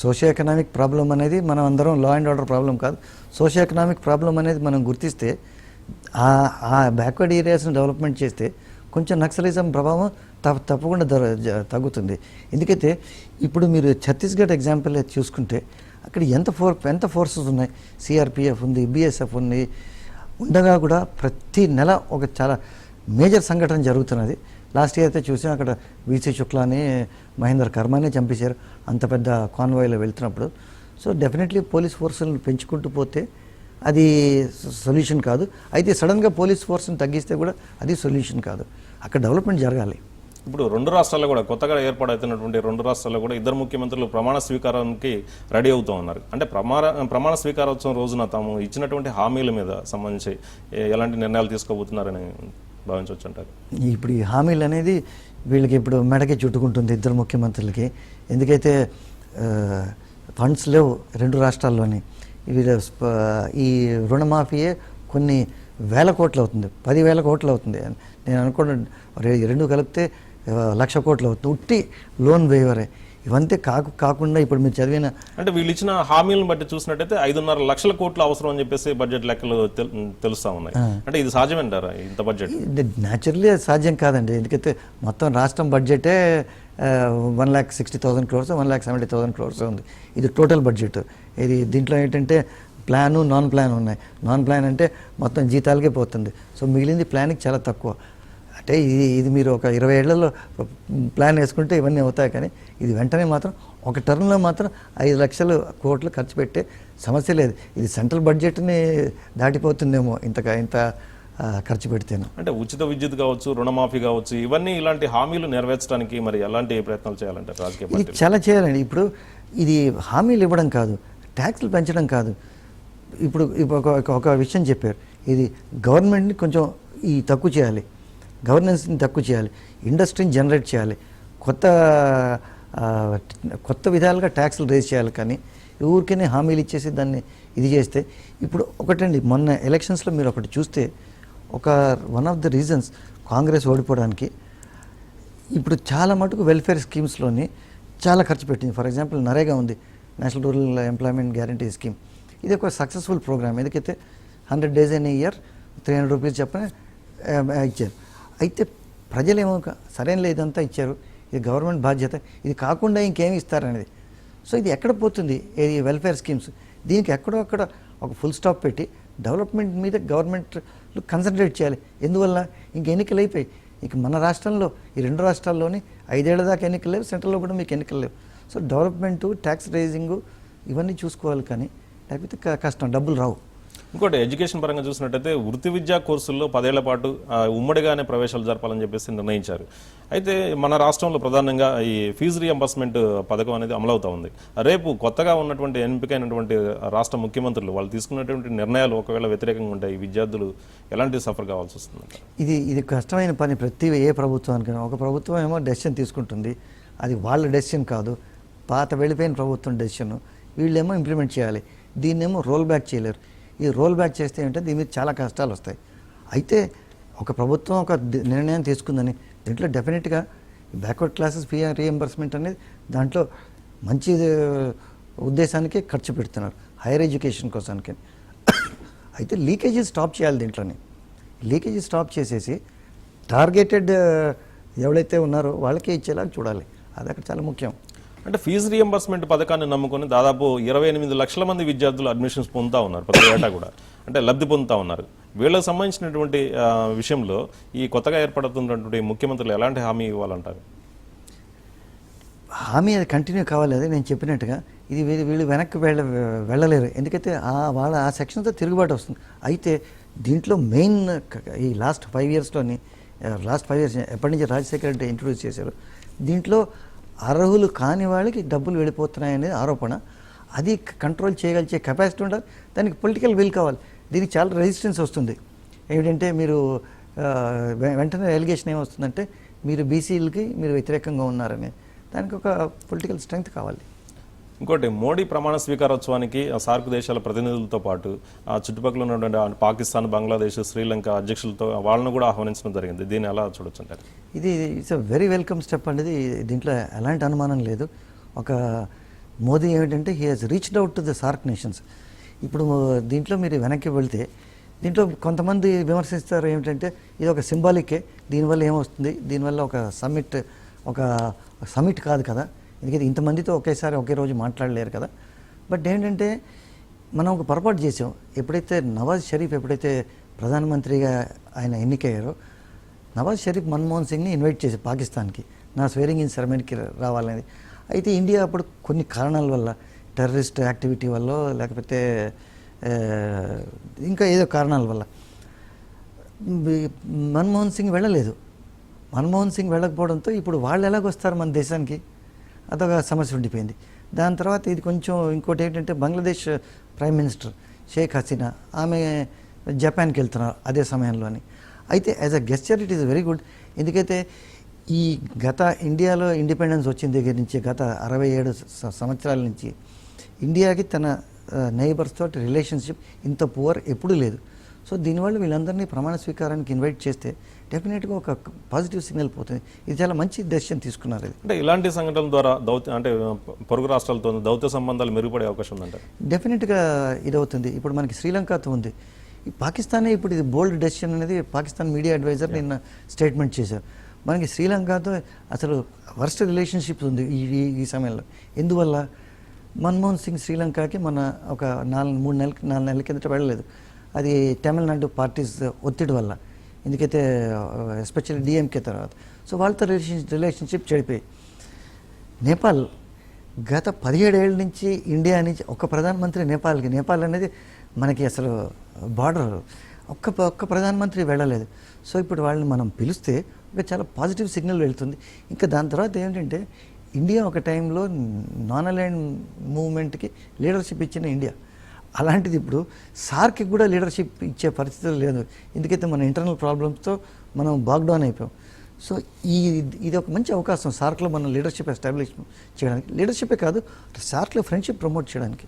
సోషియో ఎకనామిక్ ప్రాబ్లం అనేది మనం అందరం లా అండ్ ఆర్డర్ ప్రాబ్లం కాదు. సోషియో ఎకనామిక్ ప్రాబ్లం అనేది మనం గుర్తిస్తే ఆ బ్యాక్వర్డ్ ఏరియాస్ని డెవలప్మెంట్ చేస్తే కొంచెం నక్సలిజం ప్రభావం తప్పకుండా తగ్గుతుంది. ఎందుకైతే ఇప్పుడు మీరు ఛత్తీస్గఢ్ ఎగ్జాంపుల్ చూసుకుంటే అక్కడ ఎంత ఫోర్సెస్ ఉన్నాయి. సిఆర్పిఎఫ్ ఉంది, బిఎస్ఎఫ్ ఉంది. ఉండగా కూడా ప్రతి నెల ఒక చాలా మేజర్ సంఘటన జరుగుతున్నది. లాస్ట్ ఇయర్ అయితే చూసాం, అక్కడ వీసీ శుక్లాని, మహేందర్ కర్మాని చంపేశారు అంత పెద్ద కాన్వాయ్లో వెళ్తున్నప్పుడు. సో డెఫినెట్లీ పోలీస్ ఫోర్సులను పెంచుకుంటూ పోతే అది సొల్యూషన్ కాదు. అయితే సడన్గా పోలీస్ ఫోర్స్ని తగ్గిస్తే కూడా అది సొల్యూషన్ కాదు. అక్కడ డెవలప్మెంట్ జరగాలి. ఇప్పుడు రెండు రాష్ట్రాల్లో కూడా కొత్తగా ఏర్పాటవుతున్నటువంటి రెండు రాష్ట్రాల్లో కూడా ఇద్దరు ముఖ్యమంత్రులు ప్రమాణ స్వీకారానికి రెడీ అవుతూ ఉన్నారు. అంటే ప్రమాణ స్వీకారోత్సవం రోజున తాము ఇచ్చినటువంటి హామీల మీద సంబంధించి ఎలాంటి నిర్ణయాలు తీసుకోబోతున్నారని భావించవచ్చు అంటారు? ఇప్పుడు ఈ హామీలు అనేది వీళ్ళకి ఇప్పుడు మెడకి చుట్టుకుంటుంది ఇద్దరు ముఖ్యమంత్రులకి. ఎందుకైతే ఫండ్స్ లేవు రెండు రాష్ట్రాల్లోని. ఈ రుణమాఫీయే కొన్ని వేల కోట్లు అవుతుంది, 10,000 కోట్లు అవుతుంది. నేను అనుకోండి రెండు కలిపితే 1,00,000 కోట్లు అవుతుంది ఉట్టి లోన్ వేవరే. ఇవంతే కాకుండా ఇప్పుడు మీరు చదివిన అంటే వీళ్ళు ఇచ్చిన హామీలను బట్టి చూసినట్టయితే 5.5 లక్షల కోట్లు అవసరం అని చెప్పేసి బడ్జెట్ లెక్కలు తెలుస్తా ఉన్నాయి. అంటే ఇది సాధ్యమంటారా ఇంత బడ్జెట్? న్యాచురల్లీ అది సాధ్యం కాదండి. ఎందుకంటే మొత్తం రాష్ట్రం బడ్జెటే 1,60,000 crores 1,70,000 crores ఉంది. ఇది టోటల్ బడ్జెట్. ఇది దీంట్లో ఏంటంటే ప్లాను నాన్ ప్లాన్ ఉన్నాయి. నాన్ ప్లాన్ అంటే మొత్తం జీతాలకే పోతుంది. సో మిగిలింది ప్లాన్కి చాలా తక్కువ. అంటే ఇది మీరు ఒక 20 ఏళ్లలో ప్లాన్ వేసుకుంటే ఇవన్నీ అవుతాయి. కానీ ఇది వెంటనే మాత్రం ఒక టర్మ్లో మాత్రం 5 లక్షల కోట్లు ఖర్చు పెట్టే సమస్య లేదు. ఇది సెంట్రల్ బడ్జెట్ని దాటిపోతుందేమో ఇంత ఖర్చు పెడితేను. అంటే ఉచిత విద్యుత్ కావచ్చు, రుణమాఫీ కావచ్చు, ఇవన్నీ ఇలాంటి హామీలు నెరవేర్చడానికి మరి ఎలాంటి ప్రయత్నాలు చేయాలంటే రాజకీయ ఇది చాలా చేయాలండి. ఇప్పుడు ఇది హామీలు ఇవ్వడం కాదు, ట్యాక్స్లు పెంచడం కాదు. ఇప్పుడు ఒక విషయం చెప్పారు, ఇది గవర్నమెంట్ని కొంచెం తక్కువ చేయాలి, గవర్నెన్స్ని తక్కువ చేయాలి, ఇండస్ట్రీని జనరేట్ చేయాలి, కొత్త విధాలుగా ట్యాక్స్లు రేజ్ చేయాలి. కానీ ఊరికనే హామీలు ఇచ్చేసి దాన్ని ఇది చేస్తే ఇప్పుడు ఒకటండి, మొన్న ఎలక్షన్స్లో మీరు ఒకటి చూస్తే one of the reasons Congress ఓడిపోవడానికి ఇప్పుడు చాలా మటుకు వెల్ఫేర్ స్కీమ్స్లోని చాలా ఖర్చు పెట్టింది. ఫర్ ఎగ్జాంపుల్ నరేగా ఉంది, national rural employment guarantee scheme. ఇది ఒక successful programme. ఎందుకైతే 100 days in a year 300 rupees చెప్పని ఇచ్చారు. అయితే ప్రజలేమో సరైన ఇదంతా ఇచ్చారు, ఇది గవర్నమెంట్ బాధ్యత, ఇది కాకుండా ఇంకేమి ఇస్తారనేది. సో ఇది ఎక్కడ పోతుంది ఈ వెల్ఫేర్ స్కీమ్స్? దీనికి ఎక్కడో అక్కడ ఒక ఫుల్ స్టాప్ పెట్టి డెవలప్మెంట్ మీద గవర్నమెంట్ కన్సన్ట్రేట్ చేయాలి. ఎందువల్ల ఇంక ఎన్నికలు అయిపోయి, ఇంక మన రాష్ట్రంలో ఈ రెండు రాష్ట్రాల్లోని 5 ఏళ్ల దాకా ఎన్నికలు లేవు, సెంట్రల్లో కూడా మీకు ఎన్నికలు లేవు. సో డెవలప్మెంటు, ట్యాక్స్ రైజింగు ఇవన్నీ చూసుకోవాలి. కానీ లేకపోతే కష్టం, డబ్బులు రావు. ఇంకోటి ఎడ్యుకేషన్ పరంగా చూసినట్టయితే వృత్తి విద్యా కోర్సుల్లో 10 ఏళ్ల పాటు ఉమ్మడిగానే ప్రవేశాలు జరపాలని చెప్పేసి నిర్ణయించారు. అయితే మన రాష్ట్రంలో ప్రధానంగా ఈ ఫీజు రియంబర్స్మెంట్ పథకం అనేది అమలవుతా ఉంది. రేపు కొత్తగా ఉన్నటువంటి ఎంపికైనటువంటి రాష్ట్ర ముఖ్యమంత్రులు వాళ్ళు తీసుకున్నటువంటి నిర్ణయాలు ఒకవేళ వ్యతిరేకంగా ఉంటాయి, విద్యార్థులు ఎలాంటి సఫర్ కావాల్సి వస్తుంది? ఇది కష్టమైన పని ఏ ప్రభుత్వానికైనా. ఒక ప్రభుత్వం ఏమో డెసిషన్ తీసుకుంటుంది, అది వాళ్ళ డెసిషన్ కాదు, పాత వెళ్ళిపోయిన ప్రభుత్వం డెసిషన్. వీళ్ళేమో ఇంప్లిమెంట్ చేయాలి, దీన్నేమో రోల్ బ్యాక్ చేయలేరు. ఈ రోల్ బ్యాక్ చేస్తే ఏంటంటే దీని మీద చాలా కష్టాలు వస్తాయి. అయితే ఒక ప్రభుత్వం ఒక నిర్ణయం తీసుకుందని దీంట్లో డెఫినెట్గా బ్యాక్వర్డ్ క్లాసెస్ ఫీ రీఎంబర్స్మెంట్ అనేది దాంట్లో మంచి ఉద్దేశానికి ఖర్చు పెడుతున్నారు, హైయర్ ఎడ్యుకేషన్ కోసానికి. అయితే లీకేజీ స్టాప్ చేయాలి. దీంట్లోనే లీకేజీ స్టాప్ చేసేసి టార్గెటెడ్ ఎవరైతే ఉన్నారో వాళ్ళకే ఇచ్చేలాగా చూడాలి. అది అక్కడ చాలా ముఖ్యం. అంటే ఫీజు రియంబర్స్మెంట్ పథకాన్ని నమ్ముకొని దాదాపు 28 లక్షల మంది విద్యార్థులు అడ్మిషన్స్ పొందుతూ ఉన్నారు ప్రతి ఏటా కూడా, అంటే లబ్ధి పొందుతూ ఉన్నారు. వీళ్ళకి సంబంధించినటువంటి విషయంలో ఈ కొత్తగా ఏర్పడుతున్నటువంటి ముఖ్యమంత్రులు ఎలాంటి హామీ ఇవ్వాలంటారు? హామీ అది కంటిన్యూ కావాలి. అదే నేను చెప్పినట్టుగా ఇది వీళ్ళు వెనక్కి వెళ్ళలేరు. ఎందుకైతే వాళ్ళ ఆ సెక్షన్తో తిరుగుబాటు వస్తుంది. అయితే దీంట్లో మెయిన్ ఈ లాస్ట్ 5 years ఎప్పటి నుంచి రాజశేఖర రెడ్డి ఇంట్రొడ్యూస్ చేశారు, దీంట్లో అర్హులు కాని వాళ్ళకి డబ్బులు వెళ్ళిపోతున్నాయనేది ఆరోపణ. అది కంట్రోల్ చేయగలిగే కెపాసిటీ ఉండాలి, దానికి పొలిటికల్ విల్ కావాలి. దీనికి చాలా రెసిస్టెన్స్ వస్తుంది. ఏమిటంటే మీరు వెంటనే ఎలిగేషన్ ఏమొస్తుందంటే మీరు బీసీలకి మీరు వ్యతిరేకంగా ఉన్నారని. దానికి ఒక పొలిటికల్ స్ట్రెంగ్త్ కావాలి. ఇంకోటి, మోడీ ప్రమాణ స్వీకారోత్సవానికి సార్క్ దేశాల ప్రతినిధులతో పాటు చుట్టుపక్కల ఉన్నటువంటి పాకిస్తాన్, బంగ్లాదేశ్, శ్రీలంక అధ్యక్షులతో వాళ్ళను కూడా ఆహ్వానించడం జరిగింది. దీన్ని ఎలా చూడొచ్చు అంటారు? ఇది it's a very welcome step అనేది, దీంట్లో ఎలాంటి అనుమానం లేదు. ఒక మోదీ ఏమిటంటే he has reached out to the SAARC nations. ఇప్పుడు దీంట్లో మీరు వెనక్కి వెళ్తే దీంట్లో కొంతమంది విమర్శిస్తారు ఏమిటంటే ఇది ఒక సింబాలికే, దీనివల్ల ఏమొస్తుంది, దీనివల్ల ఒక సమిట్ కాదు కదా, ఎందుకంటే ఇంతమందితో ఒకే రోజు మాట్లాడలేరు కదా. బట్ ఏంటంటే మనం ఒక పొరపాటు చేసాం. ఎప్పుడైతే నవాజ్ షరీఫ్ ప్రధానమంత్రిగా ఆయన ఎన్నికయ్యారో, నవాజ్ షరీఫ్ మన్మోహన్ సింగ్ని ఇన్వైట్ చేసి పాకిస్తాన్కి నా స్వేరింగ్ ఇన్ సెరమనీకి రావాలనేది. అయితే ఇండియా అప్పుడు కొన్ని కారణాల వల్ల, టెర్రరిస్ట్ యాక్టివిటీ వల్ల లేకపోతే ఇంకా ఏదో కారణాల వల్ల మన్మోహన్ సింగ్ వెళ్ళలేదు. మన్మోహన్ సింగ్ వెళ్ళకపోవడంతో ఇప్పుడు వాళ్ళు ఎలాగొస్తారు మన దేశానికి, అదొక సమస్య ఉండిపోయింది. దాని తర్వాత ఇది కొంచెం ఇంకోటి ఏంటంటే బంగ్లాదేశ్ ప్రైమ్ మినిస్టర్ షేక్ హసీనా, ఆమె జపాన్కి వెళ్తున్నారు అదే సమయంలోని. అయితే as a gesture it is very good. ఎందుకైతే ఈ గత ఇండియాలో ఇండిపెండెన్స్ వచ్చిన దగ్గర నుంచి గత 67 సంవత్సరాల నుంచి ఇండియాకి తన నైబర్స్ తోటి రిలేషన్షిప్ ఇంత పువర్ ఎప్పుడూ లేదు. సో దీనివల్ల వీళ్ళందరినీ ప్రమాణ స్వీకారానికి ఇన్వైట్ చేస్తే డెఫినెట్గా ఒక పాజిటివ్ సిగ్నల్ పోతుంది. ఇది చాలా మంచి డెసిషన్ తీసుకున్నారు. ఇది అంటే ఇలాంటి సంఘటనల ద్వారా అంటే పొరుగు రాష్ట్రాలతో దౌత్య సంబంధాలు మెరుగుపడే అవకాశం ఉందంటారు? డెఫినెట్గా ఇదవుతుంది. ఇప్పుడు మనకి శ్రీలంకతో ఉంది, ఈ పాకిస్తానే ఇప్పుడు ఇది బోల్డ్ డెసిషన్ అనేది పాకిస్తాన్ మీడియా అడ్వైజర్ నిన్న స్టేట్మెంట్ చేశారు. మనకి శ్రీలంకతో అసలు వర్స్ట్ రిలేషన్షిప్ ఉంది ఈ సమయంలో. ఎందువల్ల మన్మోహన్ సింగ్ శ్రీలంకకి మన ఒక 4 నెలల కిందట వెళ్ళలేదు. అది తమిళనాడు పార్టీస్ ఒత్తిడి వల్ల, ఎందుకైతే ఎస్పెషల్లీ డిఎంకే తర్వాత. సో వాళ్ళతో రిలేషన్షిప్ చెడిపోయి నేపాల్ గత 17 ఏళ్ళ నుంచి ఇండియా నుంచి ఒక ప్రధానమంత్రి నేపాల్ అనేది మనకి అసలు బార్డర్, ఒక్క ప్రధానమంత్రి వెళ్ళలేదు. సో ఇప్పుడు వాళ్ళని మనం పిలిస్తే ఒక చాలా పాజిటివ్ సిగ్నల్ వెళ్తుంది. ఇంకా దాని తర్వాత ఏంటంటే ఇండియా ఒక టైంలో నాన్ అలైన్ మూవ్మెంట్కి లీడర్షిప్ ఇచ్చిన ఇండియా, అలాంటిది ఇప్పుడు సార్కి కూడా లీడర్షిప్ ఇచ్చే పరిస్థితులు లేదు. ఎందుకైతే మన ఇంటర్నల్ ప్రాబ్లమ్స్తో మనం బాక్డౌన్ అయిపోయాం. సో ఇది ఒక మంచి అవకాశం సార్క్లో మనం లీడర్షిప్ ఎస్టాబ్లిష్ చేయడానికి, లీడర్షిప్పే కాదు సార్క్లో ఫ్రెండ్షిప్ ప్రమోట్ చేయడానికి.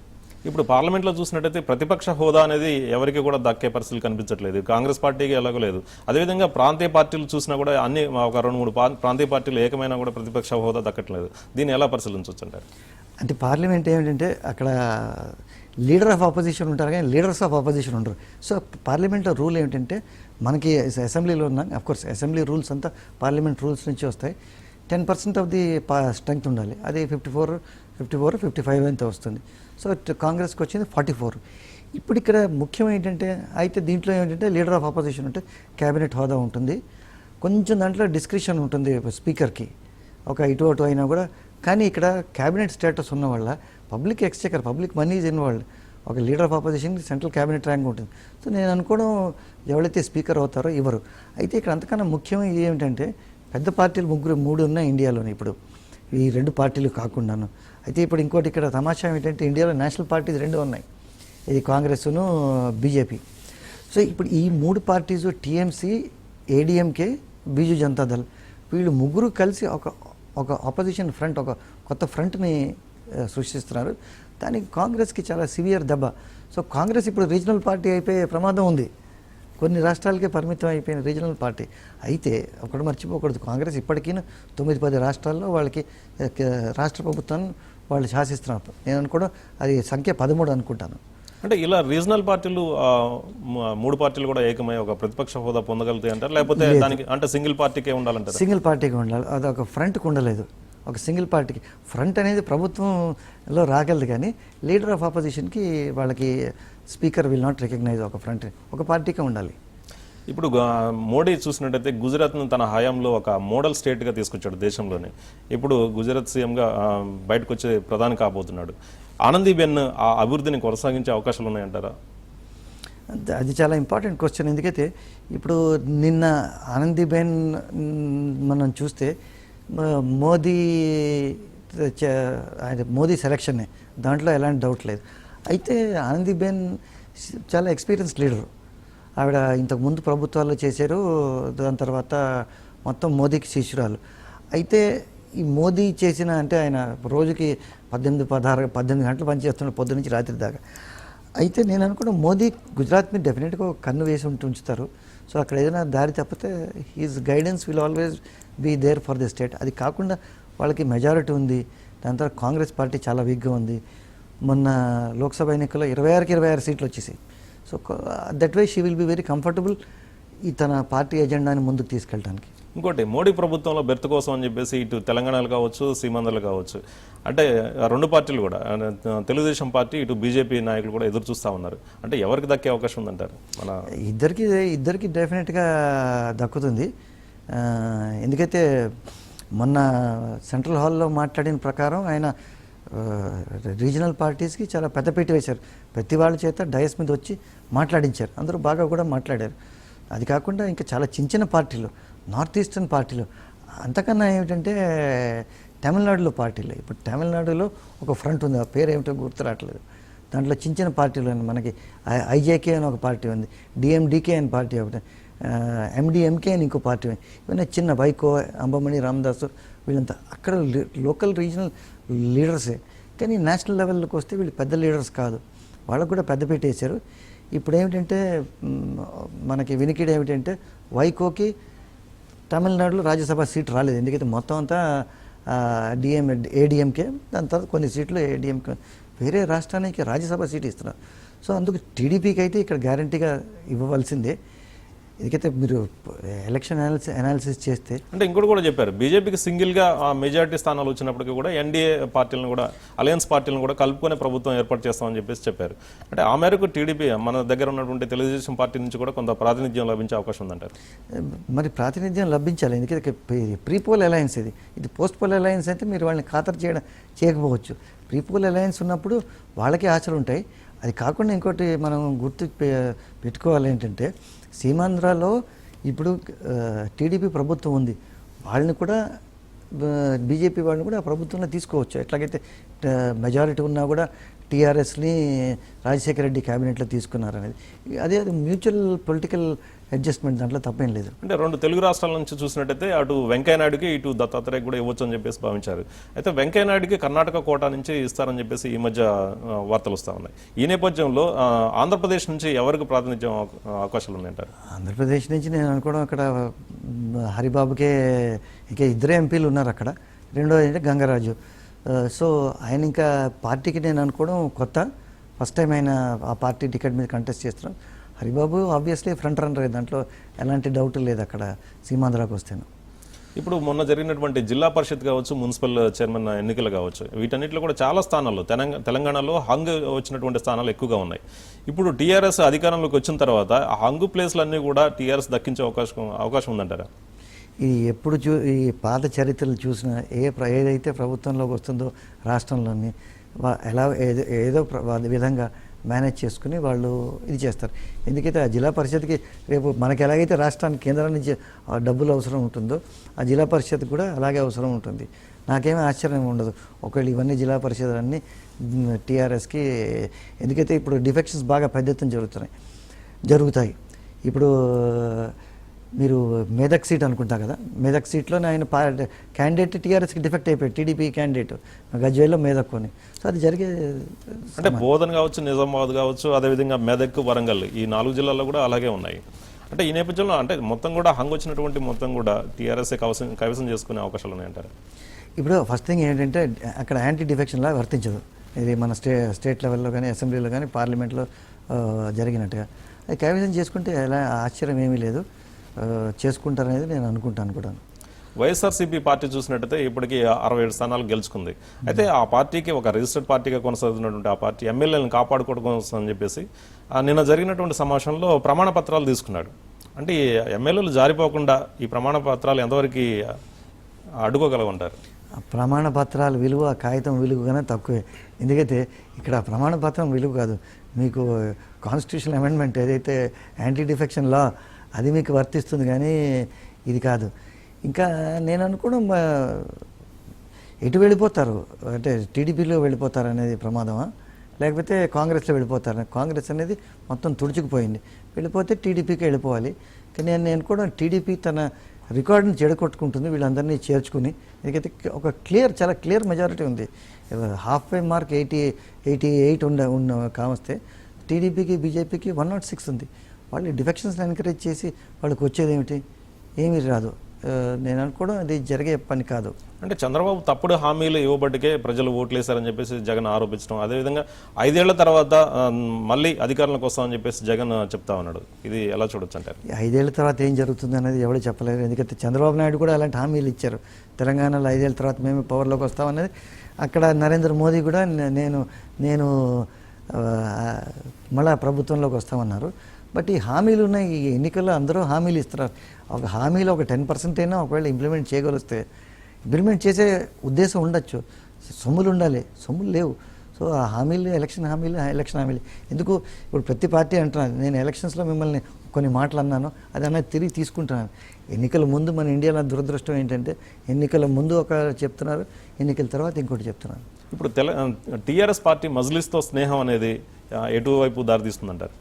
ఇప్పుడు పార్లమెంట్లో చూసినట్టయితే ప్రతిపక్ష హోదా అనేది ఎవరికి కూడా దక్కే పరిస్థితులు కనిపించట్లేదు. కాంగ్రెస్ పార్టీకి ఎలాగో లేదు. అదేవిధంగా ప్రాంతీయ పార్టీలు చూసినా కూడా అన్ని ఒక 2-3 ప్రాంతీయ పార్టీలు ఏకమైనా కూడా ప్రతిపక్ష హోదా దక్కట్లేదు. దీన్ని ఎలా పరిశీలించవచ్చు అంటారు? అంటే పార్లమెంట్ ఏమిటంటే అక్కడ లీడర్ ఆఫ్ ఆపోజిషన్ ఉంటారు కానీ లీడర్స్ ఆఫ్ ఆపోజిషన్ ఉండరు. సో పార్లమెంట్లో రూల్ ఏమిటంటే మనకి అసెంబ్లీలో ఉన్నాం, అఫ్కోర్స్ అసెంబ్లీ రూల్స్ అంతా పార్లమెంట్ రూల్స్ నుంచి వస్తాయి. 10% ఆఫ్ ది స్ట్రెంగ్త్ ఉండాలి. అది 54-55 అంతా వస్తుంది. సో కాంగ్రెస్కి వచ్చింది 44. ఇప్పుడు ఇక్కడ ముఖ్యం ఏంటంటే అయితే దీంట్లో ఏంటంటే లీడర్ ఆఫ్ ఆపోజిషన్ ఉంటే క్యాబినెట్ హోదా ఉంటుంది, కొంచెం దాంట్లో డిస్క్రిషన్ ఉంటుంది స్పీకర్కి, ఒక ఇటు అటు అయినా కూడా. కానీ ఇక్కడ క్యాబినెట్ స్టేటస్ ఉన్న వల్ల public exchequer, public money is involved. ఒక లీడర్ ఆఫ్ ఆపోజిషన్కి సెంట్రల్ క్యాబినెట్ ర్యాంక్ ఉంటుంది. సో నేను అనుకోవడం ఎవరైతే స్పీకర్ అవుతారో ఇవ్వరు. అయితే ఇక్కడ అంతకన్నా ముఖ్యమైన ఏమిటంటే పెద్ద పార్టీలు 3 ఉన్నాయి ఇండియాలోని ఇప్పుడు, ఈ 2 పార్టీలు కాకుండాను. అయితే ఇప్పుడు ఇంకోటి ఇక్కడ తమాషా ఏంటంటే ఇండియాలో నేషనల్ పార్టీస్ 2 ఉన్నాయి, ఇది కాంగ్రెస్ను బీజేపీ. సో ఇప్పుడు ఈ 3 parties TMC, ADMK, Biju Janata Dal, వీళ్ళు 3 కలిసి ఒక ఆపోజిషన్ ఫ్రంట్, ఒక కొత్త ఫ్రంట్ని సృష్టిస్తున్నారు. దానికి కాంగ్రెస్కి చాలా సివియర్ దెబ్బ. సో కాంగ్రెస్ ఇప్పుడు రీజనల్ పార్టీ అయిపోయే ప్రమాదం ఉంది, కొన్ని రాష్ట్రాలకే పరిమితం అయిపోయిన రీజనల్ పార్టీ. అయితే ఒకటి మర్చిపోకూడదు, కాంగ్రెస్ ఇప్పటికీ 9-10 రాష్ట్రాల్లో వాళ్ళకి రాష్ట్ర ప్రభుత్వాన్ని వాళ్ళు శాసిస్తున్నారు. నేను అనుకోవడం అది సంఖ్య 13 అనుకుంటాను. అంటే ఇలా రీజనల్ పార్టీలు 3 పార్టీలు కూడా ఏకమై ఒక ప్రతిపక్ష హోదా పొందగలుగుతాయి అంటారు, లేకపోతే దానికి అంటే సింగిల్ పార్టీకే ఉండాలంటారు? సింగిల్ పార్టీకి ఉండాలి, అది ఒక ఫ్రంట్కి ఉండలేదు. ఒక సింగిల్ పార్టీకి ఫ్రంట్ అనేది ప్రభుత్వంలో రాగలదు కానీ లీడర్ ఆఫ్ ఆపోజిషన్కి వాళ్ళకి స్పీకర్ విల్ నాట్ రికగ్నైజ్ ఒక ఫ్రంట్, ఒక పార్టీకే ఉండాలి. ఇప్పుడు మోడీ చూసినట్టయితే గుజరాత్ను తన హయాంలో ఒక మోడల్ స్టేట్గా తీసుకొచ్చాడు దేశంలోనే. ఇప్పుడు గుజరాత్ సీఎంగా బయటకు వచ్చే ప్రధాని కాబోతున్నాడు. ఆనందీబెన్ ఆ అభివృద్ధిని కొనసాగించే అవకాశాలు ఉన్నాయంటారా? అది చాలా ఇంపార్టెంట్ క్వశ్చన్. ఎందుకైతే ఇప్పుడు నిన్న ఆనందీబెన్ మనం చూస్తే మోదీ సెలక్షన్నే, దాంట్లో ఎలాంటి డౌట్ లేదు. అయితే ఆనందీబెన్ చాలా ఎక్స్పీరియన్స్ లీడరు. ఆవిడ ఇంతకుముందు ప్రభుత్వాల్లో చేశారు, దాని తర్వాత మొత్తం మోదీకి శిష్యురాలు. అయితే ఈ మోదీ చేసిన అంటే ఆయన రోజుకి 18 గంటలు పనిచేస్తున్నాడు పొద్దు నుంచి రాత్రి దాకా. అయితే నేను అనుకున్న మోదీ గుజరాత్ని డెఫినెట్గా ఒక కన్ను వేసి ఉంచుతారు. సో అక్కడ ఏదైనా దారి తప్పితే his guidance will always be there for the state. అది కాకుండా వాళ్ళకి మెజారిటీ ఉంది, దాని తర్వాత కాంగ్రెస్ పార్టీ చాలా వీక్గా ఉంది. మొన్న లోక్సభ ఎన్నికల్లో 26 సీట్లు వచ్చేసాయి. So that way she will be very comfortable ఈ తన పార్టీ ఎజెండాని ముందుకు తీసుకెళ్ళడానికి. ఇంకోటి మోడీ ప్రభుత్వంలో బెర్త్ కోసం అని చెప్పేసి ఇటు తెలంగాణలో కావచ్చు, సీమాంధ్రలో కావచ్చు, అంటే 2 పార్టీలు కూడా తెలుగుదేశం పార్టీ, ఇటు బీజేపీ నాయకులు కూడా ఎదురు చూస్తూ ఉన్నారు. అంటే ఎవరికి దక్కే అవకాశం ఉందంటారు? మన ఇద్దరికి డెఫినెట్గా దక్కుతుంది. ఎందుకైతే మొన్న సెంట్రల్ హాల్లో మాట్లాడిన ప్రకారం ఆయన రీజనల్ పార్టీస్కి చాలా పెద్దపీట వేశారు. ప్రతి వాళ్ళ చేత డయస్ మీద వచ్చి మాట్లాడించారు, అందరూ బాగా కూడా మాట్లాడారు. అది కాకుండా ఇంకా చాలా చిన్న పార్టీలు నార్త్ ఈస్టర్న్ పార్టీలో అంతకన్నా ఏమిటంటే తమిళనాడులో పార్టీలు, ఇప్పుడు తమిళనాడులో ఒక ఫ్రంట్ ఉంది, ఆ పేరు ఏమిటో గుర్తు రావట్లేదు. దాంట్లో చిన్న చిన్న పార్టీలు ఉన్నాయి. మనకి ఐజేకే అని ఒక పార్టీ ఉంది, డిఎండికే అని పార్టీ ఒకటి, ఎండిఎంకే అని ఇంకో పార్టీ ఉంది. ఇవన్నీ చిన్న వైకో, అంబమణి రామదాసు వీళ్ళంతా అక్కడ లోకల్ రీజనల్ లీడర్సే. కానీ నేషనల్ లెవెల్లోకి వస్తే వీళ్ళు పెద్ద లీడర్స్ కాదు, వాళ్ళకు కూడా పెద్ద పెట్టేశారు. ఇప్పుడు ఏమిటంటే మనకి వినికిడి ఏమిటంటే వైకోకి తమిళనాడులో రాజ్యసభ సీట్ రాలేదు, ఎందుకంటే మొత్తం అంతా ఏడీఎంకే, దాని తర్వాత కొన్ని సీట్లు ఏడీఎంకే, వేరే రాష్ట్రానికి రాజ్యసభ సీట్ ఇస్తున్నారు. సో అందుకు టీడీపీకి అయితే ఇక్కడ గ్యారంటీగా ఇవ్వవలసిందే. ఎందుకైతే మీరు ఎలక్షన్ అనాలిసిస్ చేస్తే అంటే ఇంకోటి కూడా చెప్పారు, బీజేపీకి సింగిల్గా మెజారిటీ స్థానాలు వచ్చినప్పటికీ కూడా ఎన్డీఏ పార్టీలను కూడా, అలయన్స్ పార్టీలను కూడా కలుపుకునే ప్రభుత్వం ఏర్పాటు చేస్తామని చెప్పేసి చెప్పారు. అంటే ఆ మేరకు టీడీపీ మన దగ్గర ఉన్నటువంటి తెలుగుదేశం పార్టీ నుంచి కూడా కొంత ప్రాతినిధ్యం లభించే అవకాశం ఉందంటారు. మరి ప్రాతినిధ్యం లభించాలి, ఎందుకంటే ప్రీపోల్ అలయన్స్ ఇది పోస్ట్ పోల్ అలయన్స్ అయితే మీరు వాళ్ళని ఖాతరు చేయకపోవచ్చు. ప్రీపోల్ అలయన్స్ ఉన్నప్పుడు వాళ్ళకే ఆశలు ఉంటాయి. అది కాకుండా ఇంకోటి మనం పెట్టుకోవాలి ఏంటంటే, సీమాంధ్రలో ఇప్పుడు టీడీపీ ప్రభుత్వం ఉంది, వాళ్ళని కూడా బీజేపీ వాళ్ళని కూడా ఆ ప్రభుత్వంలో తీసుకోవచ్చు. ఎట్లాగైతే మెజారిటీ ఉన్నా కూడా టీఆర్ఎస్ని రాజశేఖర రెడ్డి క్యాబినెట్లో తీసుకున్నారు అనేది, అది మ్యూచువల్ పొలిటికల్ అడ్జస్ట్మెంట్, దాంట్లో తప్పేం లేదు. అంటే రెండు తెలుగు రాష్ట్రాల నుంచి చూసినట్టయితే అటు వెంకయ్యనాయుడుకి ఇటు దత్తాత్రేయ కూడా ఇవ్వచ్చు అని చెప్పేసి భావించారు. అయితే వెంకయ్యనాయుడుకి కర్ణాటక కోటా నుంచి ఇస్తారని చెప్పేసి ఈ మధ్య వార్తలు వస్తూ ఉన్నాయి. ఈ నేపథ్యంలో ఆంధ్రప్రదేశ్ నుంచి ఎవరికి ప్రాతినిధ్యం అవకాశాలు ఉన్నాయంటారు? ఆంధ్రప్రదేశ్ నుంచి నేను అనుకోవడం అక్కడ హరిబాబుకే ఇంకా ఇద్దరే ఎంపీలు ఉన్నారు అక్కడ, రెండో అంటే గంగరాజు. సో ఆయన ఇంకా పార్టీకి నేను అనుకోవడం కొత్త, ఫస్ట్ టైం ఆయన ఆ పార్టీ టికెట్ మీద కంటెస్ట్ చేస్తున్నాం. హరిబాబు ఆబ్వియస్లీ ఫ్రంట్ రన్నర్, దాంట్లో ఎలాంటి డౌట్ లేదు అక్కడ సీమాంధ్రాకు వస్తేను. ఇప్పుడు మొన్న జరిగినటువంటి జిల్లా పరిషత్ కావచ్చు, మున్సిపల్ చైర్మన్ ఎన్నికలు కావచ్చు, వీటన్నిటిలో కూడా చాలా స్థానాల్లో తెలంగాణలో హంగ్ వచ్చినటువంటి స్థానాలు ఎక్కువగా ఉన్నాయి. ఇప్పుడు టీఆర్ఎస్ అధికారంలోకి వచ్చిన తర్వాత ఆ హంగు ప్లేస్లన్నీ కూడా టీఆర్ఎస్ దక్కించే అవకాశం ఉందంటారా? ఇది ఎప్పుడు ఈ పాత చరిత్రలు చూసినా ఏదైతే ప్రభుత్వంలోకి వస్తుందో రాష్ట్రంలోని ఏదో విధంగా మేనేజ్ చేసుకుని వాళ్ళు ఇది చేస్తారు. ఎందుకైతే ఆ జిల్లా పరిషత్కి రేపు మనకి ఎలాగైతే రాష్ట్రానికి కేంద్రం నుంచి డబ్బులు అవసరం ఉంటుందో ఆ జిల్లా పరిషత్ కూడా అలాగే అవసరం ఉంటుంది. నాకేమీ ఆశ్చర్యం ఉండదు ఒకవేళ ఇవన్నీ జిల్లా పరిషత్లన్నీ టీఆర్ఎస్కి, ఎందుకైతే ఇప్పుడు డిఫెక్షన్స్ బాగా పెద్ద ఎత్తున జరుగుతాయి. ఇప్పుడు మీరు మేదక్ సీట్ అనుకుంటా కదా, మేదక్ సీట్లో ఆయన క్యాండిడేట్ టీఆర్ఎస్కి డిఫెక్ట్ అయిపోయాడు, టీడీపీ క్యాండిడేట్ గజ్వేల్లో మేదక్ అని. సో అది జరిగే, అంటే బోధన్ కావచ్చు, నిజామాబాద్ కావచ్చు, అదేవిధంగా మెదక్, వరంగల్, ఈ 4 జిల్లాల్లో కూడా అలాగే ఉన్నాయి. అంటే ఈ నేపథ్యంలో అంటే మొత్తం కూడా హంగ్ వచ్చినటువంటి మొత్తం కూడా టీఆర్ఎస్ఏ కైవసం చేసుకునే అవకాశాలు ఉన్నాయంటారు? ఇప్పుడు ఫస్ట్ థింగ్ ఏంటంటే అక్కడ యాంటీ డిఫెక్షన్ లా వర్తించదు. ఇది మన స్టేట్ లెవెల్లో కానీ అసెంబ్లీలో కానీ పార్లమెంట్లో జరిగినట్టుగా అది కైవసం చేసుకుంటే ఎలా ఆశ్చర్యం ఏమీ లేదు, చేసుకుంటారనేది నేను అనుకుంటాను కూడా. వైఎస్ఆర్సీపీ పార్టీ చూసినట్టయితే ఇప్పటికీ 67 స్థానాలు గెలుచుకుంది. అయితే ఆ పార్టీకి ఒక రిజిస్టర్డ్ పార్టీగా కొనసాగుతున్నటువంటి ఆ పార్టీ ఎమ్మెల్యేలను కాపాడుకోవడం కోసం అని చెప్పేసి నిన్న జరిగినటువంటి సమావేశంలో ప్రమాణ పత్రాలు తీసుకున్నాడు. అంటే ఈ ఎమ్మెల్యేలు జారిపోకుండా ఈ ప్రమాణ పత్రాలు ఎంతవరకు అడ్డుకోగలగుంటారు? ప్రమాణ పత్రాల విలువ, కాగితం విలువ కన్నా తక్కువే. ఎందుకైతే ఇక్కడ ప్రమాణ పత్రం విలువ కాదు, మీకు కాన్స్టిట్యూషనల్ అమెండ్మెంట్ ఏదైతే యాంటీ డిఫెక్షన్ లా అది మీకు వర్తిస్తుంది, కానీ ఇది కాదు. ఇంకా నేను అనుకోవడం ఎటు వెళ్ళిపోతారు అంటే టీడీపీలో వెళ్ళిపోతారు అనేది ప్రమాదమా, లేకపోతే కాంగ్రెస్లో వెళ్ళిపోతారు? కాంగ్రెస్ అనేది మొత్తం తుడుచుకుపోయింది, వెళ్ళిపోతే టీడీపీకి వెళ్ళిపోవాలి. కానీ నేను కూడా టీడీపీ తన రికార్డుని చెడగొట్టుకుంటుంది వీళ్ళందరినీ చేర్చుకుని. ఎందుకైతే ఒక చాలా క్లియర్ మెజారిటీ ఉంది, హాఫ్ వే మార్క్ 88 ఉన్న కావస్తే టీడీపీకి బీజేపీకి 106 ఉంది. వాళ్ళు డిఫెక్షన్స్ని ఎంకరేజ్ చేసి వాళ్ళకి వచ్చేది ఏమిటి? ఏమీ రాదు. నేను అనుకోవడం అది జరిగే పని కాదు. అంటే చంద్రబాబు తప్పుడు హామీలు ఇవ్వబట్టికే ప్రజలు ఓట్లేశారని చెప్పేసి జగన్ ఆరోపించడం, అదేవిధంగా 5 ఏళ్ల తర్వాత మళ్ళీ అధికారంలోకి వస్తామని చెప్పేసి జగన్ చెప్తా ఉన్నాడు. ఇది ఎలా చూడొచ్చు అంటారు? 5 ఏళ్ల తర్వాత ఏం జరుగుతుంది అనేది ఎవరు చెప్పలేరు. ఎందుకంటే చంద్రబాబు నాయుడు కూడా అలాంటి హామీలు ఇచ్చారు, తెలంగాణలో 5 ఏళ్ల తర్వాత మేము పవర్లోకి వస్తామనేది. అక్కడ నరేంద్ర మోదీ కూడా నేను మళ్ళా ప్రభుత్వంలోకి వస్తామన్నారు. బట్ ఈ హామీలు ఉన్నాయి, ఈ ఎన్నికల్లో అందరూ హామీలు ఇస్తున్నారు. ఒక హామీలో ఒక 10% అయినా ఒకవేళ ఇంప్లిమెంట్ చేయగలిస్తే ఇంప్లిమెంట్ చేసే ఉద్దేశం ఉండొచ్చు, సొమ్ములు ఉండాలి, సొమ్ములు లేవు. సో ఆ హామీలు ఎలక్షన్ హామీలు ఎందుకు? ఇప్పుడు ప్రతి పార్టీ అంటున్నారు నేను ఎలక్షన్స్లో మిమ్మల్ని కొన్ని మాటలు అన్నాను, అది అన్నది తిరిగి తీసుకుంటున్నాను. ఎన్నికల ముందు మన ఇండియాలో దురదృష్టం ఏంటంటే ఎన్నికల ముందు ఒక చెప్తున్నారు, ఎన్నికల తర్వాత ఇంకోటి చెప్తున్నారు. ఇప్పుడు టీఆర్ఎస్ పార్టీ మజ్లిస్తో స్నేహం అనేది ఎటువైపు దారితీస్తుందంటారు?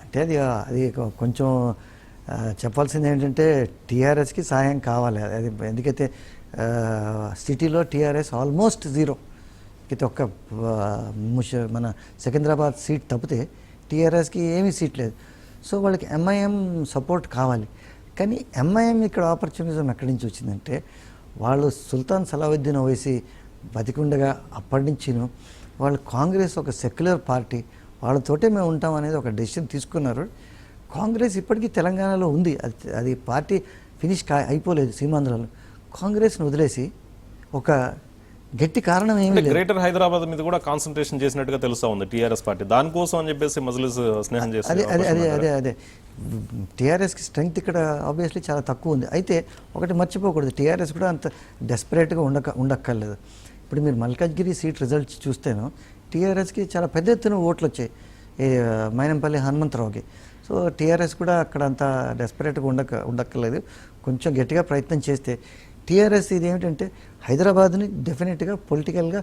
అంటే అది కొంచెం చెప్పాల్సింది ఏంటంటే టీఆర్ఎస్కి సహాయం కావాలి. అది ఎందుకైతే సిటీలో టీఆర్ఎస్ ఆల్మోస్ట్ జీరో. అయితే ఒక్క మన సికింద్రాబాద్ సీట్ తప్పితే టీఆర్ఎస్కి ఏమీ సీట్ లేదు. సో వాళ్ళకి ఎంఐఎం సపోర్ట్ కావాలి. కానీ ఎంఐఎం ఇక్కడ ఆపర్చునిజం ఎక్కడి నుంచి వచ్చిందంటే వాళ్ళు సుల్తాన్ సలావుద్దీన్ ఓవైసీ బతికుండగా అప్పటి నుంచిను వాళ్ళు కాంగ్రెస్ ఒక సెక్యులర్ పార్టీ, వాళ్ళతోటే మేము ఉంటాం అనేది ఒక డెసిషన్ తీసుకున్నారు. కాంగ్రెస్ ఇప్పటికీ తెలంగాణలో ఉంది, అది పార్టీ ఫినిష్ అయిపోలేదు. సీమాంధ్రలో కాంగ్రెస్ను వదిలేసి ఒక గట్టి కారణం ఏమి లేదు. గ్రేటర్ హైదరాబాద్ మీద కూడా కాన్సన్ట్రేషన్ చేసినట్టుగా తెలుస్తా ఉంది టీఆర్ఎస్ పార్టీ. దానికోసం అని చెప్పేసి మజ్లిస్ స్నేహం చేస్తుంది. అదే టీఆర్ఎస్కి స్ట్రెంగ్త్ ఇక్కడ ఆబ్వియస్లీ చాలా తక్కువ ఉంది. అయితే ఒకటి మర్చిపోకూడదు, టీఆర్ఎస్ కూడా అంత డెస్పరేట్గా ఉండక్కర్లేదు. ఇప్పుడు మీరు మల్కాజ్గిరి సీట్ రిజల్ట్స్ చూస్తేనో టీఆర్ఎస్కి చాలా పెద్ద ఎత్తున ఓట్లు వచ్చాయి మైనంపల్లి హనుమంతరావుకి. సో టీఆర్ఎస్ కూడా అక్కడ అంత డెస్పరేట్గా ఉండక్కర్లేదు. కొంచెం గట్టిగా ప్రయత్నం చేస్తే టీఆర్ఎస్ ఇది ఏమిటంటే హైదరాబాద్ని డెఫినెట్గా పొలిటికల్గా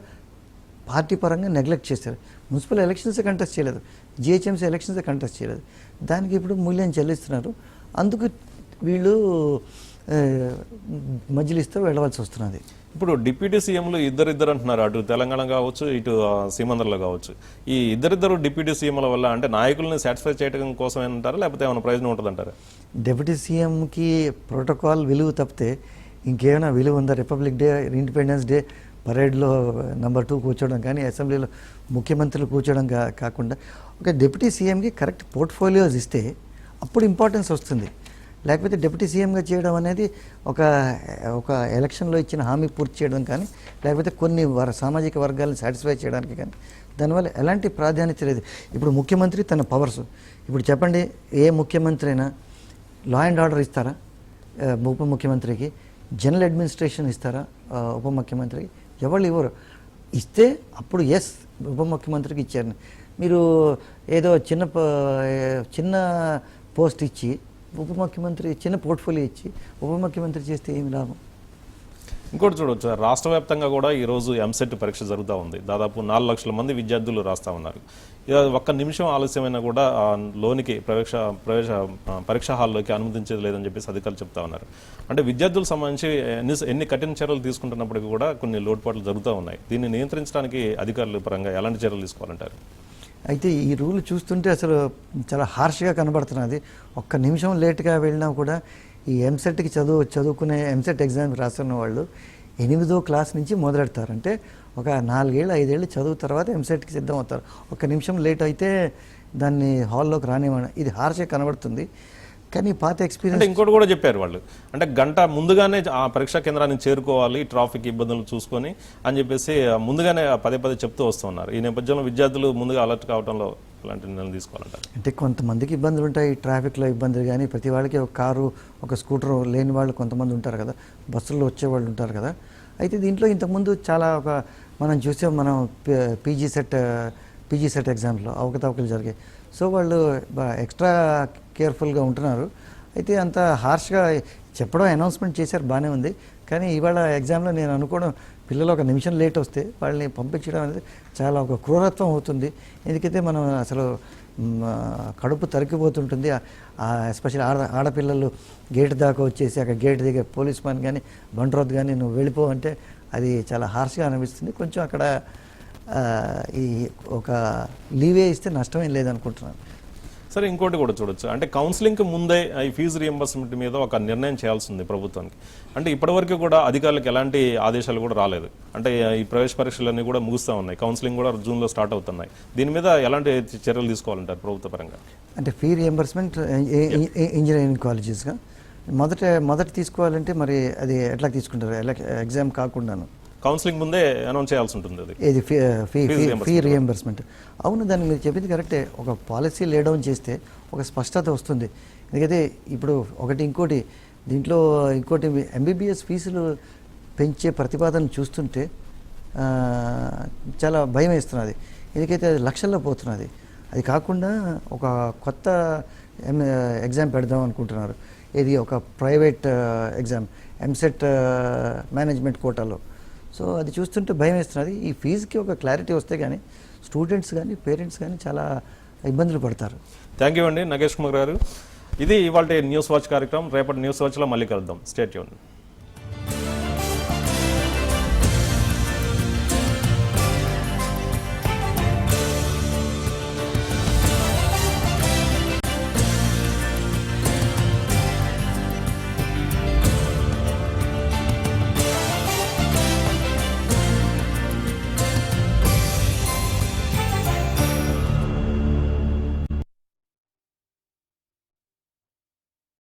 పార్టీ పరంగా నెగ్లెక్ట్ చేశారు. మున్సిపల్ ఎలక్షన్స్ కంటెస్ట్ చేయలేదు, జిహెచ్ఎంసీ ఎలక్షన్స్ కంటెస్ట్ చేయలేదు. దానికి ఇప్పుడు మూల్యం చెల్లిస్తున్నారు. అందుకు వీళ్ళు మజ్లిస్తో వెళ్ళవలసి వస్తున్నది. ఇప్పుడు డిప్యూటీ సీఎంలు ఇద్దరిద్దరు అంటున్నారు, అటు తెలంగాణ కావచ్చు, ఇటు సీమాంధ్రలో కావచ్చు. ఈ ఇద్దరిద్దరు డిప్యూటీ సీఎంల వల్ల అంటే నాయకుల్ని సాటిస్ఫై చేయడం కోసం అంటారా, లేకపోతే ఏమైనా ప్రయోజనం ఉంటుందంటారా? డిప్యూటీ సీఎంకి ప్రోటోకాల్ విలువ తప్పితే ఇంకేమైనా విలువ ఉందా? రిపబ్లిక్ డే, ఇండిపెండెన్స్ డే పరేడ్లో నెంబర్ 2 కూర్చోవడం కానీ, అసెంబ్లీలో ముఖ్యమంత్రులు కూర్చోవడం కాకుండా ఒక డిప్యూటీ సీఎంకి కరెక్ట్ పోర్ట్ఫోలియోస్ ఇస్తే అప్పుడు ఇంపార్టెన్స్ వస్తుంది. లేకపోతే డిప్యూటీ సీఎంగా చేయడం అనేది ఒక ఎలక్షన్లో ఇచ్చిన హామీ పూర్తి చేయడం కానీ, లేకపోతే కొన్ని సామాజిక వర్గాలను సాటిస్ఫై చేయడానికి కానీ దానివల్ల ఎలాంటి ప్రాధాన్యత లేదు. ఇప్పుడు ముఖ్యమంత్రి తన పవర్స్, ఇప్పుడు చెప్పండి, ఏ ముఖ్యమంత్రి అయినా లా అండ్ ఆర్డర్ ఇస్తారా ఉప ముఖ్యమంత్రికి? జనరల్ అడ్మినిస్ట్రేషన్ ఇస్తారా ఉప ముఖ్యమంత్రికి? ఎవరు ఇవ్వరు. ఇస్తే అప్పుడు ఎస్ ఉప ముఖ్యమంత్రికి ఇచ్చారు. మీరు ఏదో చిన్న పోస్ట్ ఇచ్చి ఉప ముఖ్యమంత్రి చిన్న పోర్ట్ఫోలియో ఇచ్చి ఉప ముఖ్యమంత్రి చేస్తే ఏమి లాభం? ఇంకోటి చూడవచ్చు, రాష్ట్ర వ్యాప్తంగా కూడా ఈరోజు ఎంసెట్ పరీక్ష జరుగుతూ ఉంది. దాదాపు 4 లక్షల మంది విద్యార్థులు రాస్తూ ఉన్నారు. ఒక్క నిమిషం ఆలస్యమైనా కూడా లోనికి పరీక్షా హాల్లోకి అనుమతించేది లేదని చెప్పేసి అధికారులు చెప్తా ఉన్నారు. అంటే విద్యార్థులకు సంబంధించి ఎన్ని కఠిన చర్యలు తీసుకుంటున్నప్పటికీ కూడా కొన్ని లోటుపాట్లు జరుగుతూ ఉన్నాయి. దీన్ని నియంత్రించడానికి అధికారుల పరంగా ఎలాంటి చర్యలు తీసుకోవాలంటారు? అయితే ఈ రూల్ చూస్తుంటే అసలు చాలా హార్ష్గా కనబడుతున్నది. ఒక్క నిమిషం లేట్గా వెళ్ళినా కూడా ఈ ఎంసెట్కి చదువుకునే ఎంసెట్ ఎగ్జామ్ రాస్తున్న వాళ్ళు 8వ క్లాస్ నుంచి మొదలెడతారంటే ఒక 4 ఏళ్ళు 5 ఏళ్ళు చదువు తర్వాత ఎంసెట్కి సిద్ధం అవుతారు. ఒక్క నిమిషం లేట్ అయితే దాన్ని హాల్లోకి రానివ్వడం, ఇది హార్ష్గా కనబడుతుంది. కానీ పాత ఎక్స్పీరియన్స్ ఇంకోటి కూడా చెప్పారు వాళ్ళు, అంటే గంట ముందుగానే ఆ పరీక్షా కేంద్రానికి చేరుకోవాలి, ట్రాఫిక్ ఇబ్బందులు చూసుకొని అని చెప్పేసి ముందుగానే పదే చెప్తూ వస్తున్నారు. ఈ నేపథ్యంలో విద్యార్థులు ముందుగా అలర్ట్ కావడంలో ఇలాంటి నిర్ణయాలు తీసుకోవాలంటారు. అంటే కొంతమందికి ఇబ్బందులు ఉంటాయి, ట్రాఫిక్లో ఇబ్బందులు, కానీ ప్రతి వాళ్ళకి ఒక కారు ఒక స్కూటర్ లేని వాళ్ళు కొంతమంది ఉంటారు కదా, బస్సుల్లో వచ్చేవాళ్ళు ఉంటారు కదా. అయితే దీంట్లో ఇంతకుముందు చాలా మనం చూసాం, మనం పీజీ సెట్ ఎగ్జామ్స్లో అవకతవకలు జరిగాయి. సో వాళ్ళు ఎక్స్ట్రా కేర్ఫుల్గా ఉంటున్నారు. అయితే అంత హార్ష్గా చెప్పడం అనౌన్స్మెంట్ చేశారు, బాగానే ఉంది. కానీ ఇవాళ ఎగ్జామ్లో నేను అనుకోవడం, పిల్లలు ఒక నిమిషం లేట్ వస్తే వాళ్ళని పంపించడం అనేది చాలా ఒక క్రూరత్వం అవుతుంది. ఎందుకైతే మనం అసలు కడుపు తరికిపోతుంటుంది. ఎస్పెషల్లీ ఆడపిల్లలు గేట్ దాకా వచ్చేసి అక్కడ గేట్ దగ్గర పోలీస్ మ్యాన్ కానీ బండ్రోత్ కానీ నువ్వు వెళ్ళిపో అంటే అది చాలా హార్ష్గా అనిపిస్తుంది. కొంచెం అక్కడ ఈ ఒక లీవే ఇస్తే నష్టమేం లేదనుకుంటున్నాను. సరే, ఇంకోటి కూడా చూడొచ్చు, అంటే కౌన్సిలింగ్కి ముందే ఈ ఫీజు రియంబర్స్మెంట్ మీద ఒక నిర్ణయం చేయాల్సింది ప్రభుత్వానికి. అంటే ఇప్పటివరకు కూడా అధికారులకు ఎలాంటి ఆదేశాలు కూడా రాలేదు. అంటే ఈ ప్రవేశ పరీక్షలన్నీ కూడా ముగుస్తూ ఉన్నాయి, కౌన్సిలింగ్ కూడా జూన్లో స్టార్ట్ అవుతున్నాయి. దీని మీద ఎలాంటి చర్యలు తీసుకోవాలంటారు ప్రభుత్వ పరంగా? అంటే ఫీ రియంబర్స్మెంట్ ఇంజనీరింగ్ కాలేజెస్గా మొదట తీసుకోవాలంటే మరి అది ఎట్లా తీసుకుంటారు? ఎగ్జామ్ కాకుండాను కౌన్సిలింగ్ ముందే అనౌన్స్ చేయాల్సి ఉంటుంది. అది ఇది ఫీ రియంబర్స్మెంట్. అవును, దాన్ని మీరు చెప్పింది కరెక్టే. ఒక పాలసీ లేడౌన్ చేస్తే ఒక స్పష్టత వస్తుంది. ఎందుకంటే ఇప్పుడు ఇంకోటి దీంట్లో ఎంబీబీఎస్ ఫీజులు పెంచే ప్రతిపాదన చూస్తుంటే చాలా భయం వేస్తున్నది. ఎందుకైతే అది లక్షల్లో పోతున్నది. అది కాకుండా ఒక కొత్త ఎగ్జామ్ పెడదాం అనుకుంటున్నారు. ఇది ఒక ప్రైవేట్ ఎగ్జామ్ ఎంసెట్ మేనేజ్మెంట్ కోటాలో. సో అది చూస్తుంటే భయం వేస్తున్నది. ఈ ఫీజుకి ఒక క్లారిటీ వస్తే కానీ స్టూడెంట్స్ కానీ పేరెంట్స్ కానీ చాలా ఇబ్బందులు పడతారు. థ్యాంక్ యూ అండి నగేష్ కుమార్ గారు. ఇది ఇవాళ న్యూస్ వాచ్ కార్యక్రమం. రేపటి న్యూస్ వాచ్లో మళ్ళీ కలుద్దాం. Stay tune.